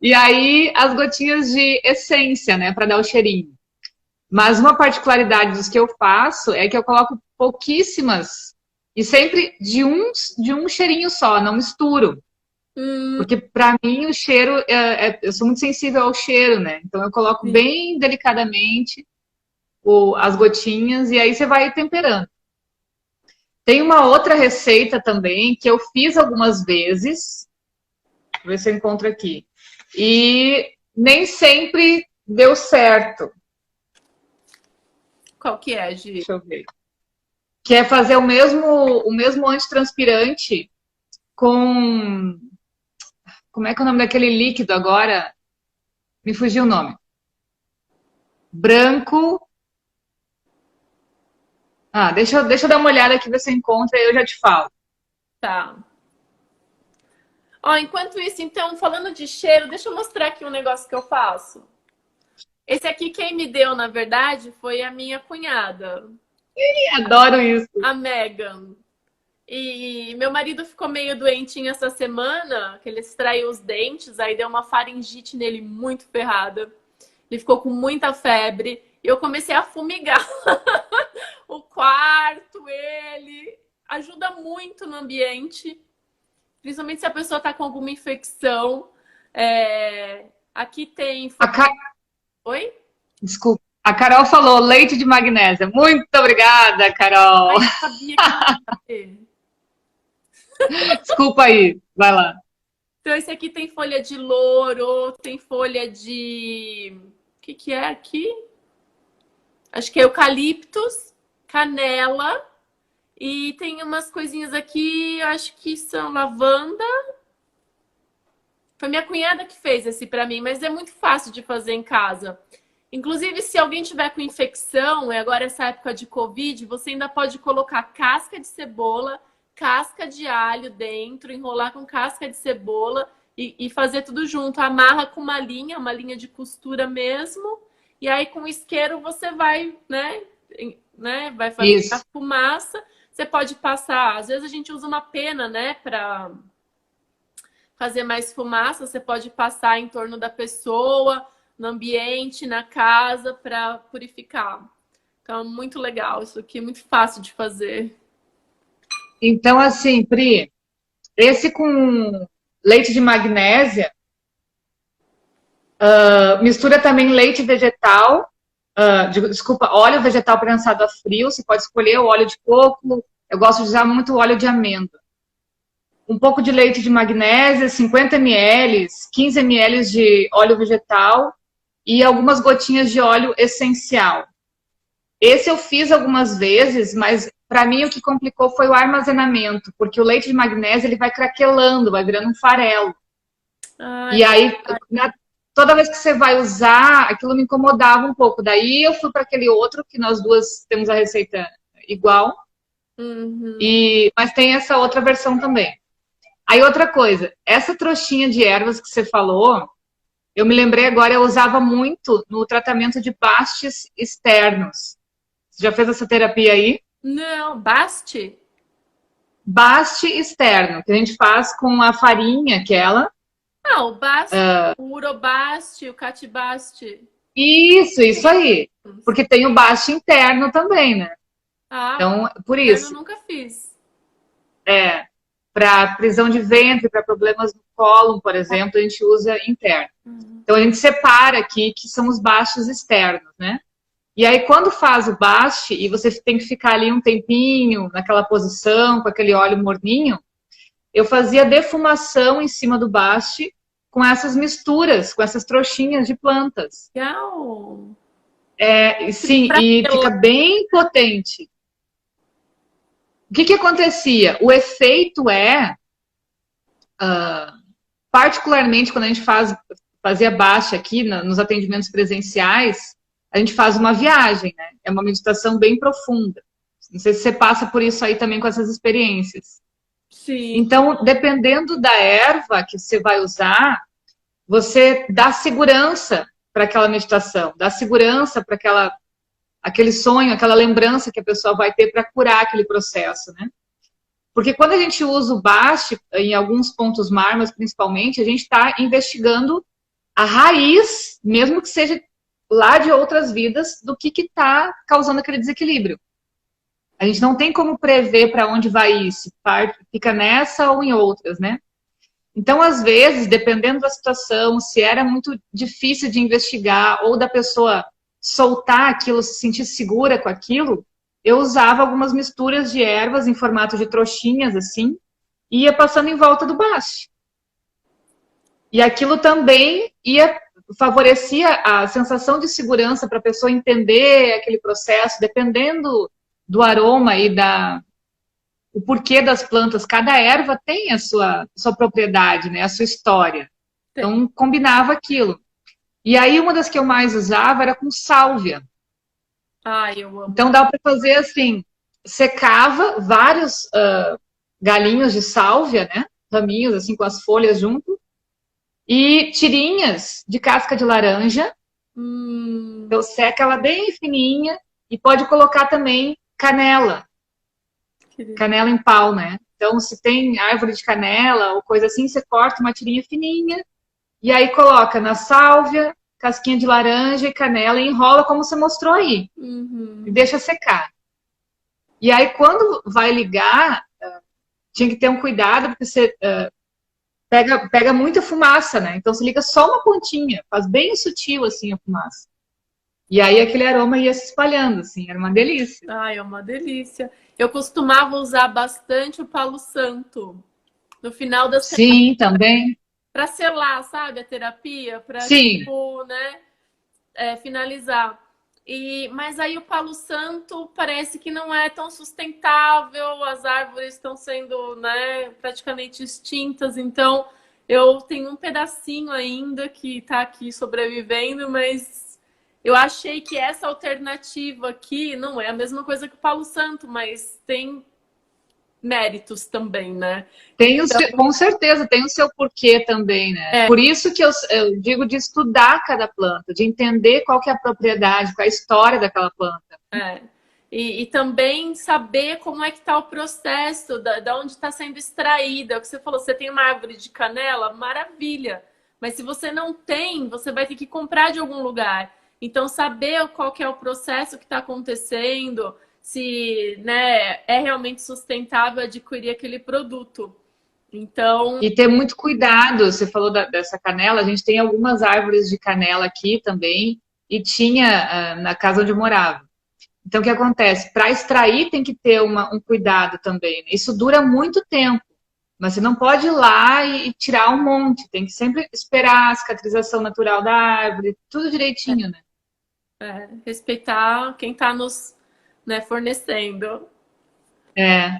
e aí as gotinhas de essência, né, para dar o cheirinho. Mas uma particularidade dos que eu faço é que eu coloco pouquíssimas e sempre de um cheirinho só, não misturo. Hum, Porque para mim o cheiro, eu sou muito sensível ao cheiro, né? Então eu coloco sim. bem delicadamente as gotinhas e aí você vai temperando. Tem uma outra receita também que eu fiz algumas vezes, vou ver se eu encontro aqui, e nem sempre deu certo. Qual que é, Gi? Deixa eu ver. Que é fazer o mesmo antitranspirante com. Como é que é o nome daquele líquido agora? Me fugiu o nome. Branco. Ah, deixa eu dar uma olhada aqui, ver se eu encontro e eu já te falo. Tá. Ó, enquanto isso, então, falando de cheiro, deixa eu mostrar aqui um negócio que eu faço. Esse aqui, quem me deu, na verdade, foi a minha cunhada, Adoro isso. a Megan. E meu marido ficou meio doentinho essa semana, que ele extraiu os dentes, aí deu uma faringite nele muito ferrada. Ele ficou com muita febre. E eu comecei a fumigar o quarto, ele. Ajuda muito no ambiente, principalmente se a pessoa está com alguma infecção. Aqui tem. A Ca... Oi? Desculpa. A Carol falou leite de magnésia. Muito obrigada, Carol. Ai, eu sabia que ia ter. Desculpa aí. Vai lá. Então, esse aqui tem folha de louro, tem folha de. O que que é aqui? Acho que é eucaliptus, canela. E tem umas coisinhas aqui, acho que são lavanda. Foi minha cunhada que fez esse pra mim, mas é muito fácil de fazer em casa. Inclusive, se alguém tiver com infecção, e agora essa época de Covid, você ainda pode colocar casca de cebola, casca de alho dentro, enrolar com casca de cebola e fazer tudo junto. Amarra com uma linha de costura mesmo. E aí, com isqueiro, você vai, vai fazer a Isso. fumaça. Você pode passar, às vezes a gente usa uma pena, né, para fazer mais fumaça. Você pode passar em torno da pessoa, no ambiente, na casa, para purificar. Então, muito legal isso aqui, muito fácil de fazer. Então, assim, Pri, esse com leite de magnésia, mistura também leite vegetal, desculpa, óleo vegetal prensado a frio. Você pode escolher o óleo de coco. Eu gosto de usar muito óleo de amêndoa. Um pouco de leite de magnésia, 50 ml, 15 ml de óleo vegetal e algumas gotinhas de óleo essencial. Esse eu fiz algumas vezes, mas para mim o que complicou foi o armazenamento, porque o leite de magnésia ele vai craquelando, vai virando um farelo. Ai, E aí, toda vez que você vai usar, aquilo me incomodava um pouco. Daí eu fui para aquele outro, que nós duas temos a receita igual, uhum. mas tem essa outra versão também. Aí outra coisa, essa trouxinha de ervas que você falou, eu me lembrei agora, eu usava muito no tratamento de pastes externos. Você já fez essa terapia aí? Não, baste? Baste externo, que a gente faz com a farinha, aquela. Ah, o baste, o urobaste, o catibaste. Isso aí. Porque tem o baste interno também, né? Ah, Então, por eu isso, nunca fiz. para prisão de ventre, para problemas no colo, por exemplo, a gente usa interno. Então, a gente separa aqui que são os bastes externos, né? E aí, quando faz o baste, e você tem que ficar ali um tempinho, naquela posição, com aquele óleo morninho, eu fazia defumação em cima do baste com essas misturas, com essas trouxinhas de plantas. Legal. Sim, Pra e fica relar. bem potente. O que acontecia? O efeito particularmente quando a gente fazia baixa aqui nos atendimentos presenciais, a gente faz uma viagem, né? É uma meditação bem profunda. Não sei se você passa por isso aí também com essas experiências. Sim. Então, dependendo da erva que você vai usar, você dá segurança para aquela meditação, dá segurança para aquele sonho, aquela lembrança que a pessoa vai ter para curar aquele processo, né? Porque quando a gente usa o baste, em alguns pontos marmas principalmente, a gente está investigando a raiz, mesmo que seja lá de outras vidas, do que está causando aquele desequilíbrio. A gente não tem como prever para onde vai ir, se fica nessa ou em outras, né? Então, às vezes, dependendo da situação, se era muito difícil de investigar ou da pessoa soltar aquilo, se sentir segura com aquilo, eu usava algumas misturas de ervas em formato de trouxinhas, assim, e ia passando em volta do baste. E aquilo também favorecia a sensação de segurança para a pessoa entender aquele processo, dependendo do aroma e o porquê das plantas. Cada erva tem a sua propriedade, né? A sua história. Então, combinava aquilo. E aí, uma das que eu mais usava era com sálvia. Ai, eu amo. Então, dava para fazer assim: secava vários galinhos de sálvia, né? Raminhos, assim, com as folhas junto, e tirinhas de casca de laranja. Então, seca ela bem fininha e pode colocar também canela. Canela em pau, né? Então, se tem árvore de canela ou coisa assim, você corta uma tirinha fininha e aí coloca na sálvia, casquinha de laranja e canela e enrola como você mostrou aí. E deixa secar. E aí, quando vai ligar, tinha que ter um cuidado, porque você pega muita fumaça, né? Então, você liga só uma pontinha, faz bem sutil assim a fumaça. E aí, aquele aroma ia se espalhando, assim, era uma delícia. Ai, é uma delícia. Eu costumava usar bastante o palo santo no final da semana Sim, também. para selar, sabe, a terapia, para Sim. tipo, né, finalizar. Mas aí o palo santo parece que não é tão sustentável, as árvores estão sendo, né, praticamente extintas, então eu tenho um pedacinho ainda que está aqui sobrevivendo, mas eu achei que essa alternativa aqui não é a mesma coisa que o palo santo, mas tem méritos também, né? Com certeza, tem o seu porquê também, né? É, Por isso que eu digo de estudar cada planta, de entender qual que é a propriedade, qual é a história daquela planta. é. E também saber como é que está o processo, da onde está sendo extraída. O que você falou, você tem uma árvore de canela, maravilha. Mas se você não tem, você vai ter que comprar de algum lugar. Então, saber qual que é o processo que está acontecendo, se, né, é realmente sustentável adquirir aquele produto. Então, E ter muito cuidado, você falou dessa canela, a gente tem algumas árvores de canela aqui também, e tinha na casa onde eu morava. Então, o que acontece? Para extrair tem que ter um cuidado também, né? Isso dura muito tempo, mas você não pode ir lá e tirar um monte, tem que sempre esperar a cicatrização natural da árvore, tudo direitinho, né? respeitar quem está nos, né, fornecendo.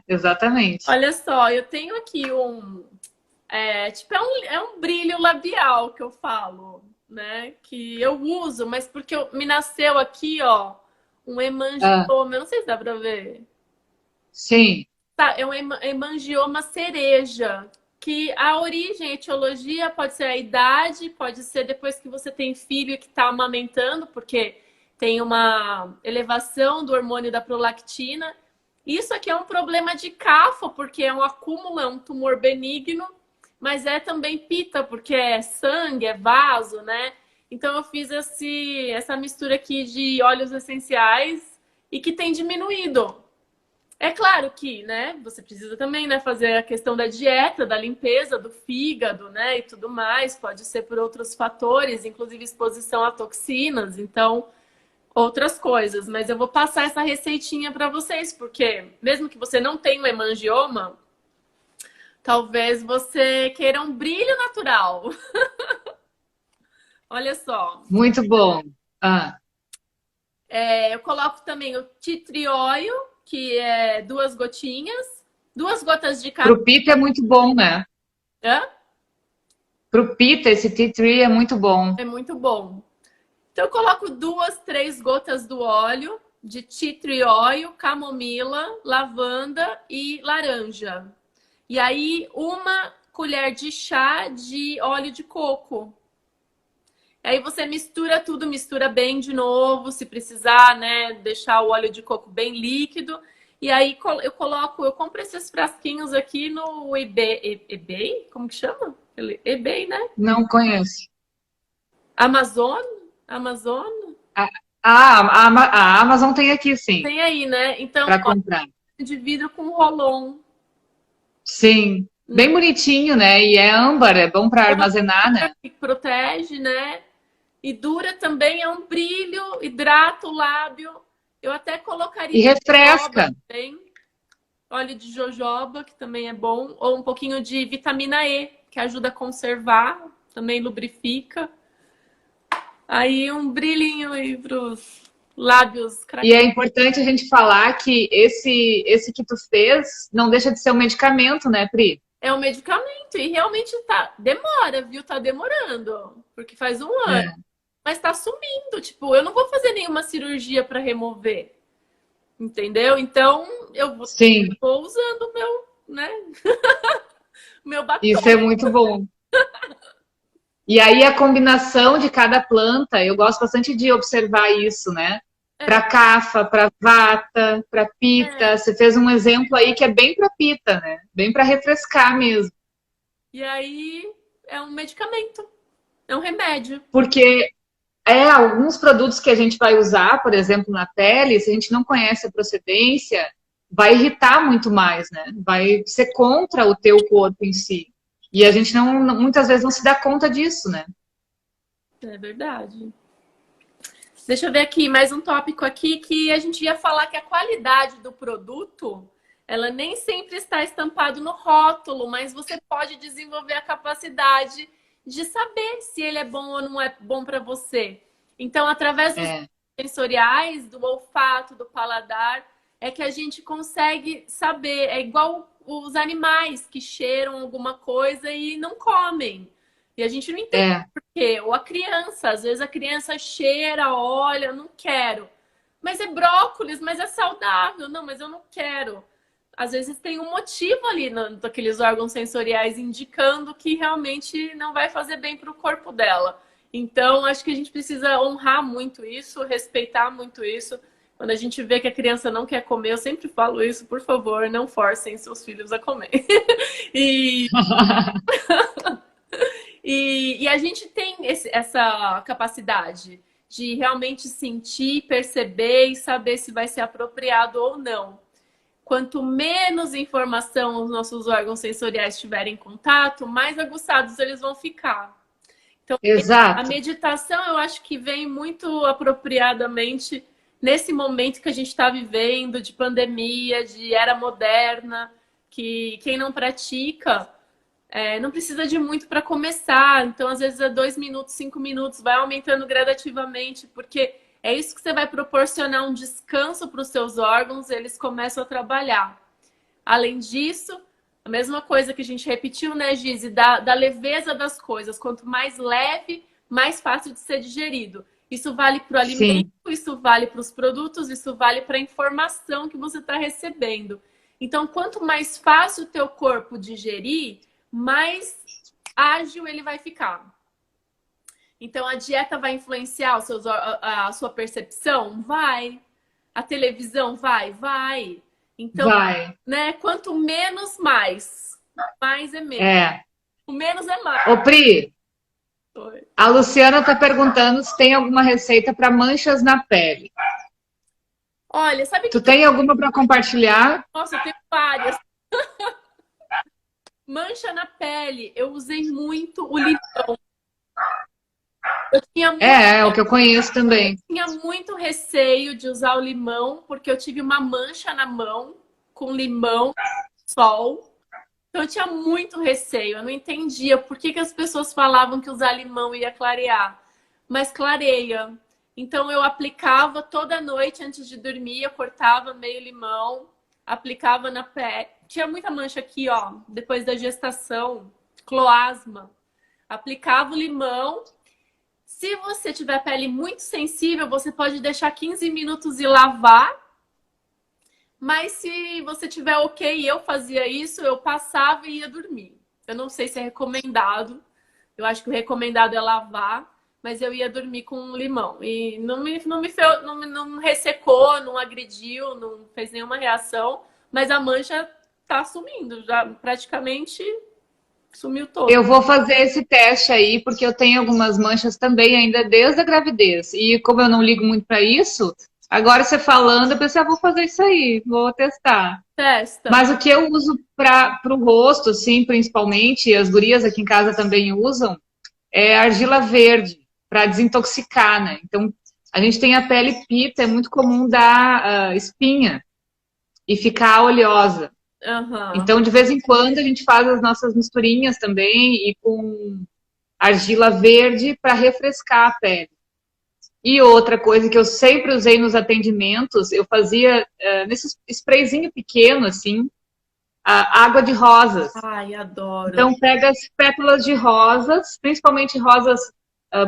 Exatamente. Olha só, eu tenho aqui tipo, é um brilho labial que eu falo, né? Que eu uso, mas porque me nasceu aqui, ó, um Ah, hemangioma. Eu não sei se dá pra ver. sim. Tá, é um hemangioma cereja. Que a origem, a etiologia pode ser a idade, pode ser depois que você tem filho e que tá amamentando, porque tem uma elevação do hormônio da prolactina. Isso aqui é um problema de CAFA, porque é um acúmulo, é um tumor benigno, mas é também pita, porque é sangue, é vaso, né? Então eu fiz essa mistura aqui de óleos essenciais e que tem diminuído. É claro que, né, você precisa também, né, fazer a questão da dieta, da limpeza do fígado, né, e tudo mais. Pode ser por outros fatores, inclusive exposição a toxinas, então outras coisas. Mas eu vou passar essa receitinha para vocês, porque mesmo que você não tenha um hemangioma, talvez você queira um brilho natural. Olha só. Muito bom. Ah, Eu coloco também o tea tree oil, que é 2 gotinhas, 2 gotas de café. pro pita é muito bom, né? Pro pita, esse tea tree é muito bom. É muito bom. Então eu coloco 2, 3 gotas do óleo de tea tree oil, camomila, lavanda e laranja. E aí 1 colher de chá de óleo de coco. Aí você mistura tudo, mistura bem de novo, se precisar, né, deixar o óleo de coco bem líquido. E aí eu compro esses frasquinhos aqui no eBay, como que chama? eBay, né? Não conheço. Amazon? Amazon? A Amazon tem aqui, sim, Tem aí, né? Então, para ó, comprar. de vidro com rolon. Sim, bem bonitinho, né? E é âmbar, é bom para armazenar, né? Que protege, né? E dura também, é um brilho, hidrata o lábio. Eu até colocaria E refresca. jojoba também. Óleo de jojoba, que também é bom. Ou um pouquinho de vitamina E, que ajuda a conservar. Também lubrifica. Aí um brilhinho aí pros lábios E é craqueados. importante a gente falar que esse que tu fez não deixa de ser um medicamento, né, Pri? É um medicamento e realmente demora, viu? Tá demorando. Porque faz um ano. É. Mas tá sumindo. Tipo, eu não vou fazer nenhuma cirurgia para remover. Entendeu? Então, Sim, vou usando o meu, né? Meu batom. isso é muito bom. E aí a combinação de cada planta, eu gosto bastante de observar isso, né? Para cafa, para vata, para pita. Você fez um exemplo aí que é bem para pita, né? Bem para refrescar mesmo. E aí é um medicamento, é um remédio. Porque alguns produtos que a gente vai usar, por exemplo, na pele, se a gente não conhece a procedência, vai irritar muito mais, né? Vai ser contra o teu corpo em si. E a gente muitas vezes não se dá conta disso, né? É verdade. Deixa eu ver aqui, mais um tópico aqui que a gente ia falar que a qualidade do produto, ela nem sempre está estampado no rótulo, mas você pode desenvolver a capacidade de saber se ele é bom ou não é bom para você. Então, através dos sensoriais, do olfato, do paladar, é que a gente consegue saber. É igual os animais que cheiram alguma coisa e não comem. E a gente não entende por quê. Ou a criança, às vezes a criança cheira, olha, eu não quero. Mas é brócolis, mas é saudável. Não, mas eu não quero. Às vezes tem um motivo ali daqueles órgãos sensoriais indicando que realmente não vai fazer bem para o corpo dela. Então, acho que a gente precisa honrar muito isso, respeitar muito isso. Quando a gente vê que a criança não quer comer, eu sempre falo isso, por favor, não forcem seus filhos a comer. E, e a gente tem essa capacidade de realmente sentir, perceber e saber se vai ser apropriado ou não. Quanto menos informação os nossos órgãos sensoriais tiverem em contato, mais aguçados eles vão ficar. Então, Exato. a meditação eu acho que vem muito apropriadamente nesse momento que a gente está vivendo, de pandemia, de era moderna, que quem não pratica não precisa de muito para começar. Então, às vezes, é 2 minutos, 5 minutos, vai aumentando gradativamente, porque é isso que você vai proporcionar um descanso para os seus órgãos, eles começam a trabalhar. Além disso, a mesma coisa que a gente repetiu, né, Gizi, da leveza das coisas. Quanto mais leve, mais fácil de ser digerido. Isso vale para o alimento, isso vale para os produtos, isso vale para a informação que você está recebendo. Então, quanto mais fácil o teu corpo digerir, mais ágil ele vai ficar. Então, a dieta vai influenciar a sua percepção? Vai. A televisão vai? Vai. Então, Vai. né, quanto menos, mais. Mais é menos. É. O menos é mais. Ô, Pri, Oi. a Luciana está perguntando se tem alguma receita para manchas na pele. Olha, sabe o Tu que que eu... tem alguma para compartilhar? Nossa, eu tenho várias. Mancha na pele, eu usei muito o limão. Eu É o que eu conheço também. tinha muito receio de usar o limão, porque eu tive uma mancha na mão com limão, sol. Então eu tinha muito receio. Eu não entendia por que as pessoas falavam que usar limão ia clarear. Mas clareia. Então eu aplicava toda noite antes de dormir, eu cortava meio limão, aplicava na pele. Tinha muita mancha aqui, ó, depois da gestação, cloasma. Aplicava o limão. Se você tiver a pele muito sensível, você pode deixar 15 minutos e lavar. Mas se você tiver ok, eu fazia isso, eu passava e ia dormir. Eu não sei se é recomendado. Eu acho que o recomendado é lavar, mas eu ia dormir com limão. E não ressecou, não agrediu, não fez nenhuma reação, mas a mancha tá sumindo, já praticamente sumiu todo. Eu vou fazer esse teste aí, porque eu tenho algumas manchas também ainda desde a gravidez. E como eu não ligo muito para isso, agora você falando, eu pensei, vou fazer isso aí, vou testar. Testa. Mas o que eu uso para o rosto, assim, principalmente, as gurias aqui em casa também usam, é argila verde, para desintoxicar, né? Então, a gente tem a pele pita, é muito comum dar espinha e ficar oleosa. Uhum. Então, de vez em quando, a gente faz as nossas misturinhas também e com argila verde para refrescar a pele. E outra coisa que eu sempre usei nos atendimentos, eu fazia nesse sprayzinho pequeno, assim, a água de rosas. Ai, adoro. Então, pega as pétalas de rosas, principalmente rosas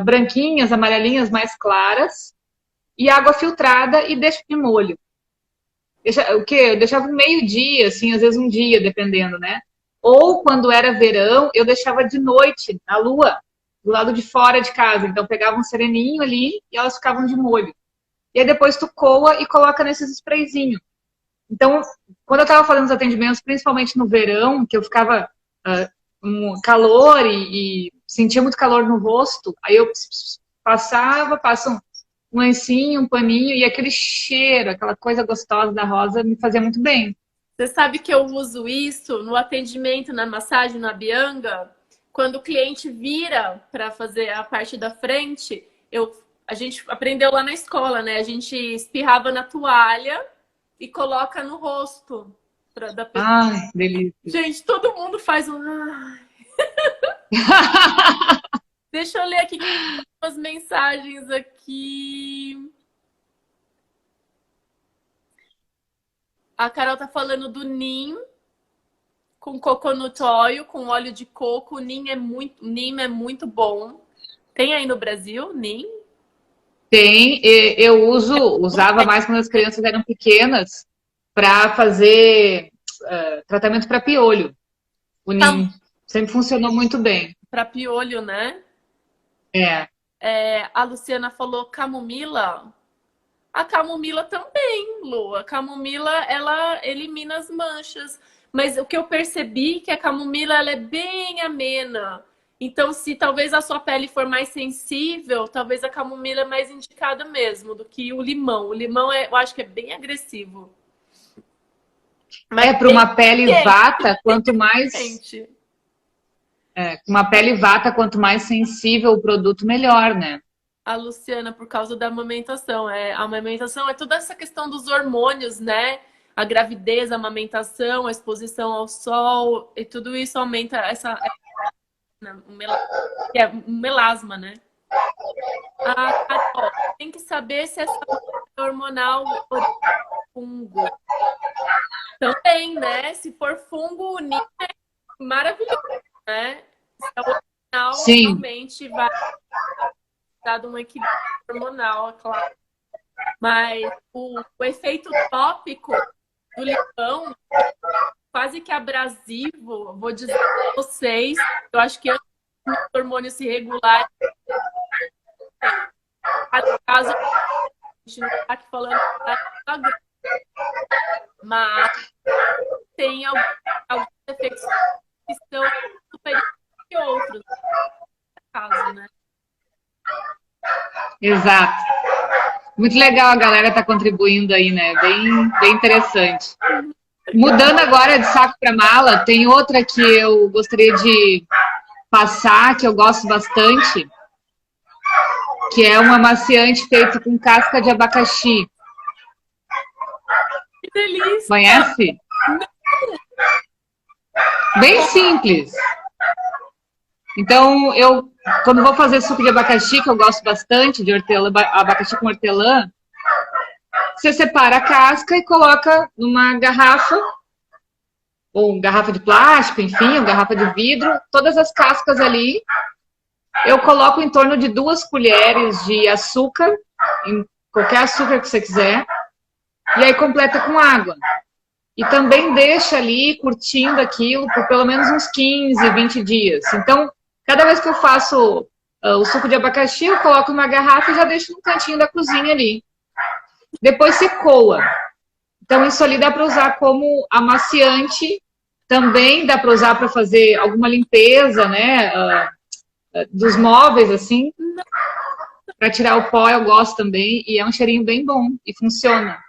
branquinhas, amarelinhas, mais claras, e água filtrada e deixa de molho. O quê? Eu deixava meio-dia, assim, às vezes um dia, dependendo, né? Ou quando era verão, eu deixava de noite, na lua, do lado de fora de casa. Então, pegava um sereninho ali e elas ficavam de molho. E aí depois tu coa e coloca nesses sprayzinhos. Então, quando eu estava fazendo os atendimentos, principalmente no verão, que eu ficava um calor e sentia muito calor no rosto, aí eu passo um lencinho, um paninho, e aquele cheiro, aquela coisa gostosa da rosa me fazia muito bem. Você sabe que eu uso isso no atendimento, na massagem, na Bianga? Quando o cliente vira para fazer a parte da frente, a gente aprendeu lá na escola, né? A gente espirrava na toalha e coloca no rosto da pessoa. Ai, delícia. Gente, todo mundo faz um... Deixa eu ler aqui as mensagens aqui. A Carol tá falando do NIM com coconut oil, com óleo de coco. O NIM é muito bom. Tem aí no Brasil, NIM? Tem, eu usava mais quando as crianças eram pequenas para fazer tratamento para piolho. O NIM sempre funcionou muito bem. Para piolho, né? É. A Luciana falou camomila. A camomila também, Lu. A camomila, ela elimina as manchas. Mas o que eu percebi é que a camomila ela é bem amena. Então, se talvez a sua pele for mais sensível, talvez a camomila é mais indicada mesmo do que o limão. O limão, eu acho que é bem agressivo. Mas para uma pele vata, quanto mais... uma pele vata, quanto mais sensível o produto, melhor, né? A Luciana, por causa da amamentação. A amamentação é toda essa questão dos hormônios, né? A gravidez, a amamentação, a exposição ao sol, e tudo isso aumenta um melasma, né? Tem que saber se essa é hormonal ou fungo. Também, né? Se for fungo, é maravilhoso, né? Se é hormonal, sim, realmente vai dar um equilíbrio hormonal, é claro. Mas o efeito tópico do limão, quase que abrasivo, vou dizer para vocês, eu acho que antes dos hormônios se regularem, caso a gente não está aqui falando, mas tem alguns efeitos que são superiores que outros, no caso, né? Exato. Muito legal a galera tá contribuindo aí, né? Bem interessante. Mudando agora de saco para mala, tem outra que eu gostaria de passar, que eu gosto bastante, que é um amaciante feito com casca de abacaxi. Que delícia! Conhece? Bem simples. Então, eu, quando vou fazer suco de abacaxi, que eu gosto bastante de hortelã, abacaxi com hortelã, você separa a casca e coloca numa garrafa, ou garrafa de plástico, enfim, ou garrafa de vidro, todas as cascas ali. Eu coloco em torno de 2 colheres de açúcar, em qualquer açúcar que você quiser, e aí completa com água. E também deixa ali curtindo aquilo por pelo menos uns 15, 20 dias. Então, cada vez que eu faço o suco de abacaxi, eu coloco numa garrafa e já deixo no cantinho da cozinha ali. Depois você coa. Então, isso ali dá para usar como amaciante. Também dá para usar para fazer alguma limpeza, né? Dos móveis, assim. Para tirar o pó, eu gosto também. E é um cheirinho bem bom. E funciona.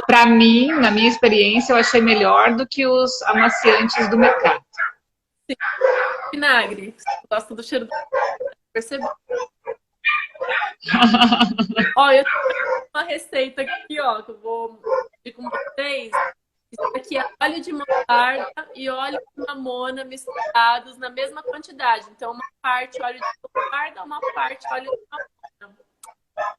Para mim, na minha experiência, eu achei melhor do que os amaciantes do mercado. Sim. Vinagre. Gosto do cheiro do percebeu? Ó, eu tenho uma receita aqui, ó, que eu vou dividir com vocês. Isso aqui é óleo de mostarda e óleo de mamona misturados na mesma quantidade. Então, uma parte óleo de mostarda, uma parte óleo de mamona.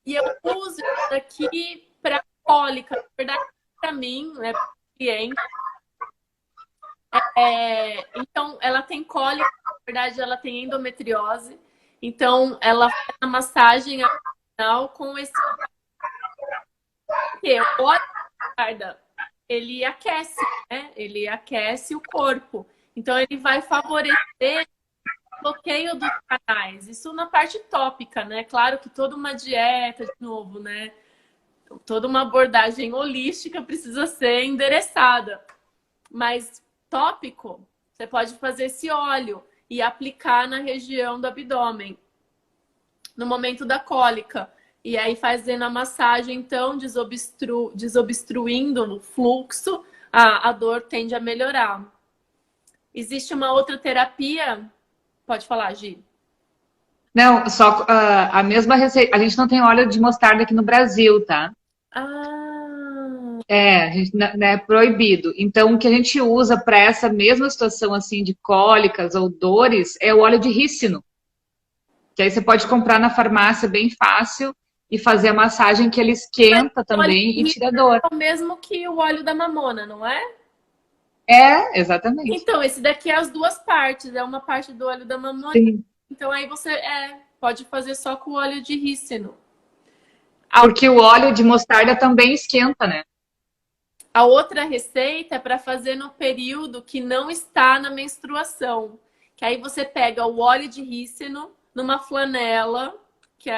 E eu uso isso daqui para cólica, na verdade, para mim, né, para cliente. Então, ela tem cólica, na verdade, ela tem endometriose. Então, ela faz a massagem abdominal com esse... Porque o óleo de mostarda, ele aquece, né? Ele aquece o corpo. Então, ele vai favorecer o bloqueio dos canais. Isso na parte tópica, né? Claro que toda uma dieta, de novo, né? Toda uma abordagem holística precisa ser endereçada. Mas tópico, você pode fazer esse óleo e aplicar na região do abdômen, no momento da cólica. E aí, fazendo a massagem, então, desobstruindo o fluxo, a dor tende a melhorar. Existe uma outra terapia? Pode falar, Gi. Não, só a mesma receita. A gente não tem óleo de mostarda aqui no Brasil, tá? A gente, né, é proibido. Então, o que a gente usa para essa mesma situação assim de cólicas ou dores é o óleo de rícino. Que aí você pode comprar na farmácia bem fácil e fazer a massagem que ele esquenta também e tira a dor. É o mesmo que o óleo da mamona, não é? É, exatamente. Então, esse daqui é as duas partes. É uma parte do óleo da mamona. Sim. Então, aí você pode fazer só com o óleo de rícino. Porque o óleo de mostarda também esquenta, né? A outra receita é para fazer no período que não está na menstruação. Que aí você pega o óleo de rícino numa flanela, que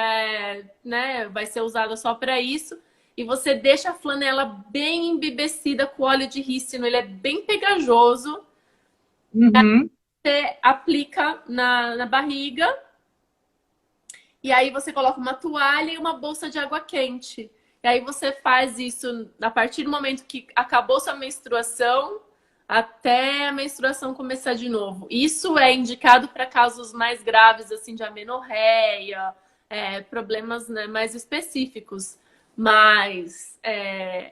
né, vai ser usada só para isso, e você deixa a flanela bem embebecida com óleo de rícino. Ele é bem pegajoso. Uhum. Você aplica na barriga, e aí você coloca uma toalha e uma bolsa de água quente. E aí você faz isso a partir do momento que acabou sua menstruação até a menstruação começar de novo. Isso é indicado para casos mais graves, assim, de amenorreia, problemas, né, mais específicos. Mas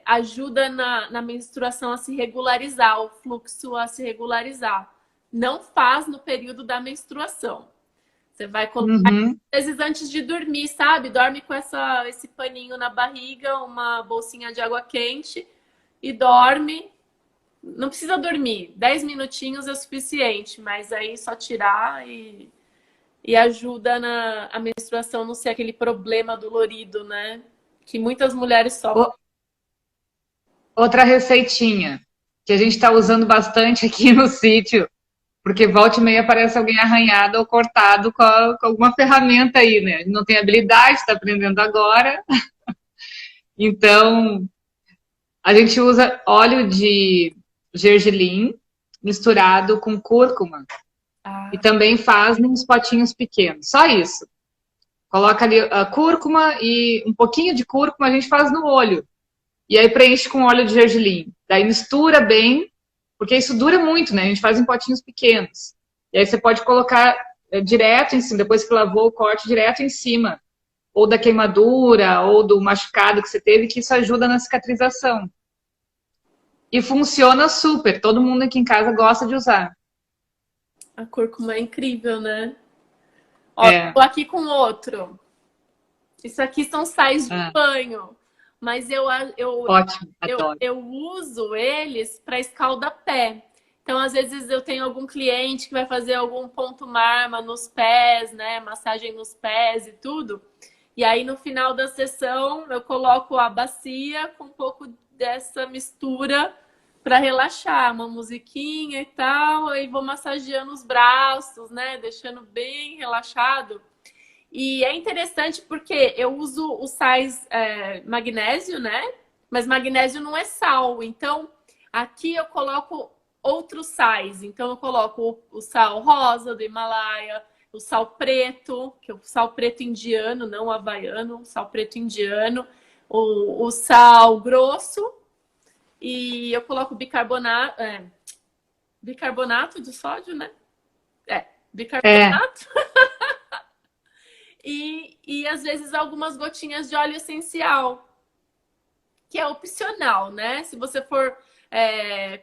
ajuda na menstruação a se regularizar, o fluxo a se regularizar. Não faz no período da menstruação. Você vai colocar, às vezes, antes de dormir, sabe? Dorme com esse paninho na barriga, uma bolsinha de água quente e dorme. Não precisa dormir, 10 minutinhos é o suficiente, mas aí só tirar e ajuda a menstruação não ser aquele problema dolorido, né? Que muitas mulheres sofrem. Outra receitinha que a gente está usando bastante aqui no sítio, porque volta e meia aparece alguém arranhado ou cortado com alguma ferramenta aí, né? Não tem habilidade, está aprendendo agora. Então, A gente usa óleo de gergelim misturado com cúrcuma. E Ah, também faz nos potinhos pequenos. Só isso. Coloca ali a cúrcuma e um pouquinho de cúrcuma a gente faz no olho. E aí preenche com óleo de gergelim. Daí mistura bem, porque isso dura muito, né? A gente faz em potinhos pequenos. E aí você pode colocar direto em cima, depois que lavou o corte, direto em cima. Ou da queimadura, ou do machucado que você teve, que isso ajuda na cicatrização. E funciona super. Todo mundo aqui em casa gosta de usar. a cúrcuma é incrível, né? Ó, É. tô aqui com outro. Isso aqui são sais de Ah, banho. Mas ótimo, adoro. eu uso eles para escaldapé. Então, às vezes, eu tenho algum cliente que vai fazer algum ponto marma nos pés, né? Massagem nos pés e tudo. E aí, no final da sessão, eu coloco a bacia com um pouco dessa mistura para relaxar, uma musiquinha e tal, e vou massageando os braços, né? Deixando bem relaxado. E é interessante porque eu uso o sais magnésio, né? Mas magnésio não é sal. Então, aqui eu coloco outros sais. Então, eu coloco o sal rosa do Himalaia, o sal preto, que é o sal preto indiano, não havaiano, o sal preto indiano, o sal grosso, e eu coloco bicarbonato de sódio, né? É, Bicarbonato. E às vezes algumas gotinhas de óleo essencial, que é opcional, né? Se você for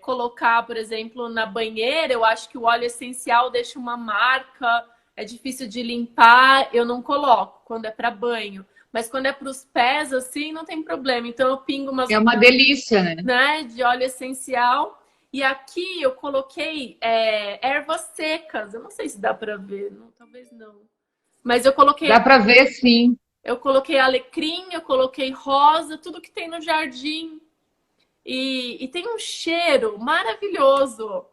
colocar, por exemplo, na banheira, eu acho que o óleo essencial deixa uma marca, é difícil de limpar, eu não coloco quando é para banho. Mas quando é para os pés, assim, não tem problema. Então eu pingo umas, é uma delícia, né? né, de óleo essencial. E aqui eu coloquei ervas secas. Eu não sei se dá para ver, não, talvez não. Mas Dá para ver, sim. eu coloquei alecrim, eu coloquei rosa, tudo que tem no jardim. E tem um cheiro maravilhoso.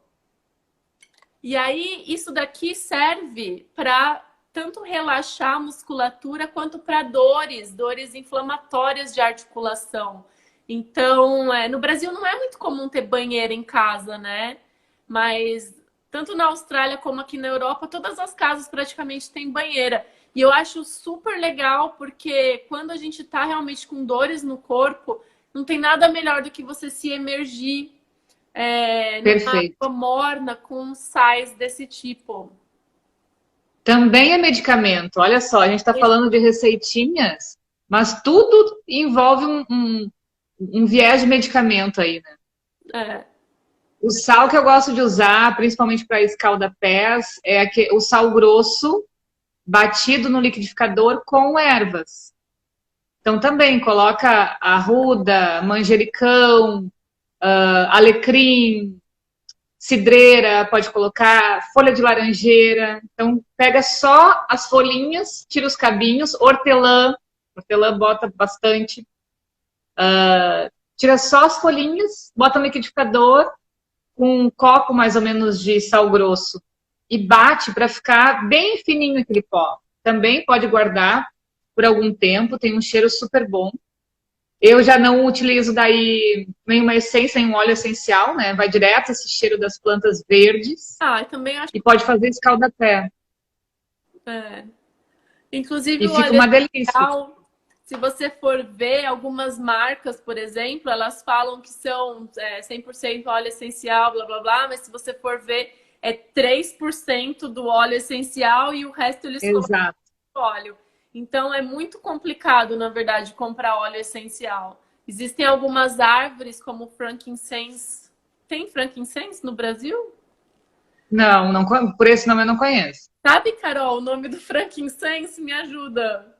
E aí, isso daqui serve para tanto relaxar a musculatura quanto para dores inflamatórias de articulação. Então, no Brasil não é muito comum ter banheira em casa, né? Mas tanto na Austrália como aqui na Europa, todas as casas praticamente têm banheira. E eu acho super legal porque quando a gente tá realmente com dores no corpo, não tem nada melhor do que você se emergir numa Perfeito. água morna com sais desse tipo. Também é medicamento. Olha só, a gente está falando de receitinhas, mas tudo envolve um viés de medicamento aí, né? É, O sal que eu gosto de usar, principalmente para escaldapés, é o sal grosso batido no liquidificador com ervas. Então também coloca arruda, manjericão, alecrim, cidreira, pode colocar folha de laranjeira. Então pega só as folhinhas, tira os cabinhos, hortelã bota bastante. Tira só as folhinhas, bota no liquidificador com um copo mais ou menos de sal grosso e bate para ficar bem fininho aquele pó. Também pode guardar por algum tempo, tem um cheiro super bom. Eu já não utilizo daí nenhuma essência, nem um óleo essencial, né? Vai direto esse cheiro das plantas verdes ah, eu também acho. e pode fazer escaldapé. É. Inclusive E o fica óleo uma delícia. essencial, se você for ver algumas marcas, por exemplo, elas falam que são 100% óleo essencial, blá blá blá, mas se você for ver, é 3% do óleo essencial e o resto eles colocam Exato. óleo. Então é muito complicado, na verdade, comprar óleo essencial. Existem algumas árvores, como o frankincense. Tem frankincense no Brasil? Não, não, por esse nome eu não conheço. Sabe, Carol, o nome do frankincense? Me ajuda.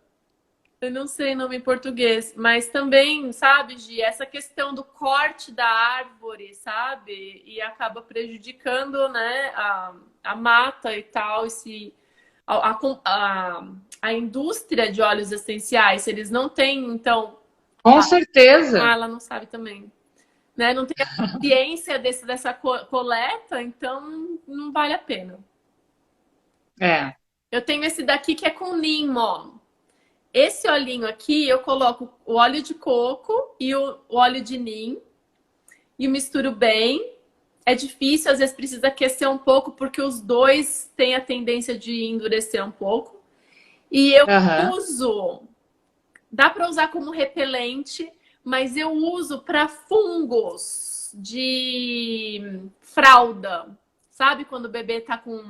Eu não sei nome em português, mas também, sabe, Gi, essa questão do corte da árvore, sabe? E acaba prejudicando, né, a mata e tal, a indústria de óleos essenciais. Se eles não têm, então. Com certeza. Ela não sabe também. Né? Não tem a ciência dessa coleta, então não vale a pena. É. Eu tenho esse daqui que é com Neem, ó. Esse olhinho aqui, eu coloco o óleo de coco e o óleo de Neem. e misturo bem. É difícil, às vezes precisa aquecer um pouco, porque os dois têm a tendência de endurecer um pouco. E eu Aham. uso, dá para usar como repelente, mas eu uso para fungos de fralda. Sabe quando o bebê tá com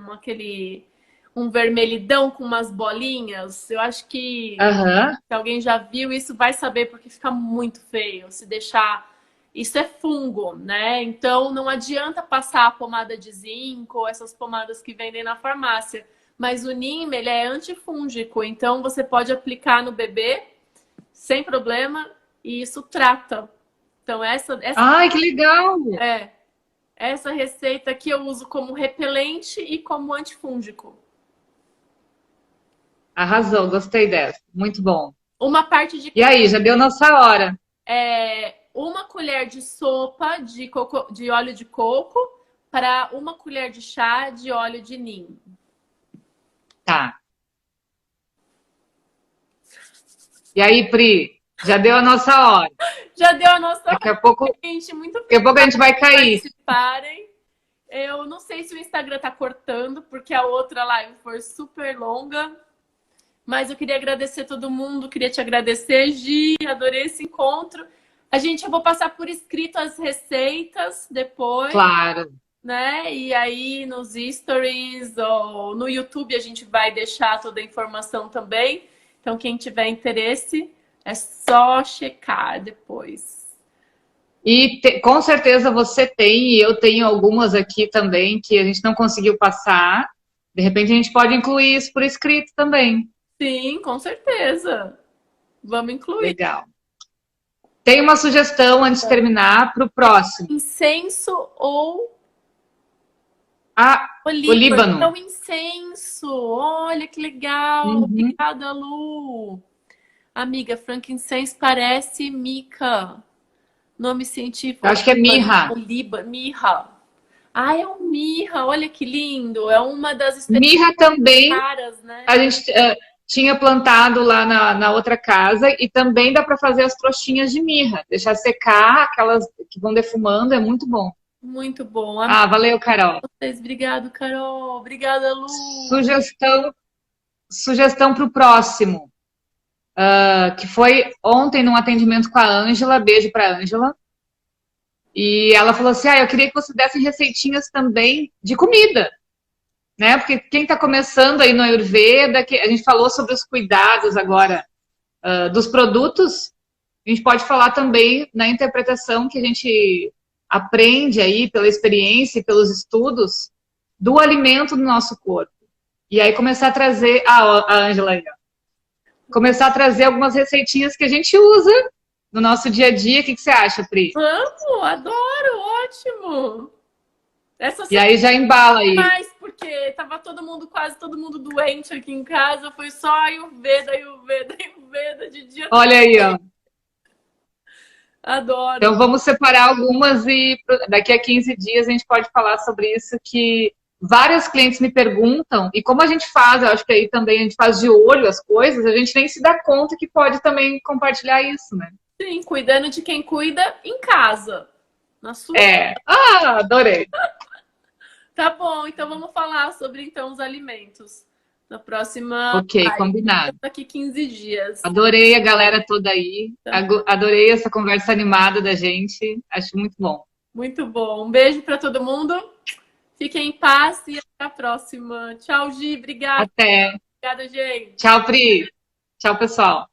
um vermelhidão com umas bolinhas? Eu acho que Aham. se alguém já viu isso vai saber porque fica muito feio se deixar. Isso é fungo, né? Então não adianta passar a pomada de zinco ou essas pomadas que vendem na farmácia. Mas o Neem, ele é antifúngico, então você pode aplicar no bebê sem problema e isso trata. Então Ai, que legal! é essa receita aqui eu uso como repelente e como antifúngico. Arrasou, gostei dessa. Muito bom. Uma parte de E aí, já deu nossa hora. uma colher de sopa de óleo de coco para uma colher de chá de óleo de Neem. Tá. E aí, Pri, já deu a nossa hora. Já deu a nossa Daqui a pouco, gente, muito daqui a pouco a gente vai por cair. participarem. Eu não sei se o Instagram tá cortando, porque a outra live foi super longa. Mas eu queria agradecer todo mundo, queria te agradecer, Gi, adorei esse encontro. Eu vou passar por escrito as receitas depois, Claro. né? E aí nos stories ou no YouTube a gente vai deixar toda a informação também. Então quem tiver interesse é só checar depois. E com certeza você tem, e eu tenho algumas aqui também que a gente não conseguiu passar. De repente a gente pode incluir isso por escrito também. Sim, com certeza. Vamos incluir. Legal. Tem uma sugestão antes de terminar para o próximo. Incenso ou Ah, o o Líbano. É o incenso. Olha que legal. Uhum. Obrigada, Lu. Amiga, frankincense parece mica. Nome científico. Eu acho que é mirra. Mirra. Ah, é um mirra. Olha que lindo. É uma das Mirra também. caras, né? A gente tinha plantado lá na outra casa e também dá para fazer as trouxinhas de mirra. Deixar secar, aquelas que vão defumando, é muito bom. Muito bom. Ah, valeu, Carol. Obrigado, Carol. Obrigada, Lu. Sugestão para o próximo, que foi ontem num atendimento com a Ângela, beijo para a Ângela. E ela falou assim, eu queria que você desse receitinhas também de comida, né? Porque quem está começando aí no Ayurveda, a gente falou sobre os cuidados agora dos produtos, a gente pode falar também na interpretação que a gente aprende aí pela experiência e pelos estudos do alimento do nosso corpo. E aí começar a trazer, a Ângela aí, começar a trazer algumas receitinhas que a gente usa no nosso dia a dia. O que você acha, Pri? Amo, adoro, ótimo. E aí já embala aí. Mas porque tava quase todo mundo doente aqui em casa, foi só Ayurveda de dia. Olha aí, ó. Adoro. Então vamos separar algumas e daqui a 15 dias a gente pode falar sobre isso, que vários clientes me perguntam, e como a gente faz, eu acho que aí também a gente faz de olho as coisas, a gente nem se dá conta que pode também compartilhar isso, né? Sim, cuidando de quem cuida em casa. Na sua. Adorei. Tá bom, então vamos falar sobre então os alimentos. Na próxima. Ok, combinado. Daqui 15 dias. Adorei a galera toda aí. Adorei essa conversa animada da gente. Acho muito bom. Muito bom. Um beijo para todo mundo. Fiquem em paz e até a próxima. Tchau, Gi. Obrigada. Até. Obrigada, gente. Tchau, Pri. Tchau, pessoal.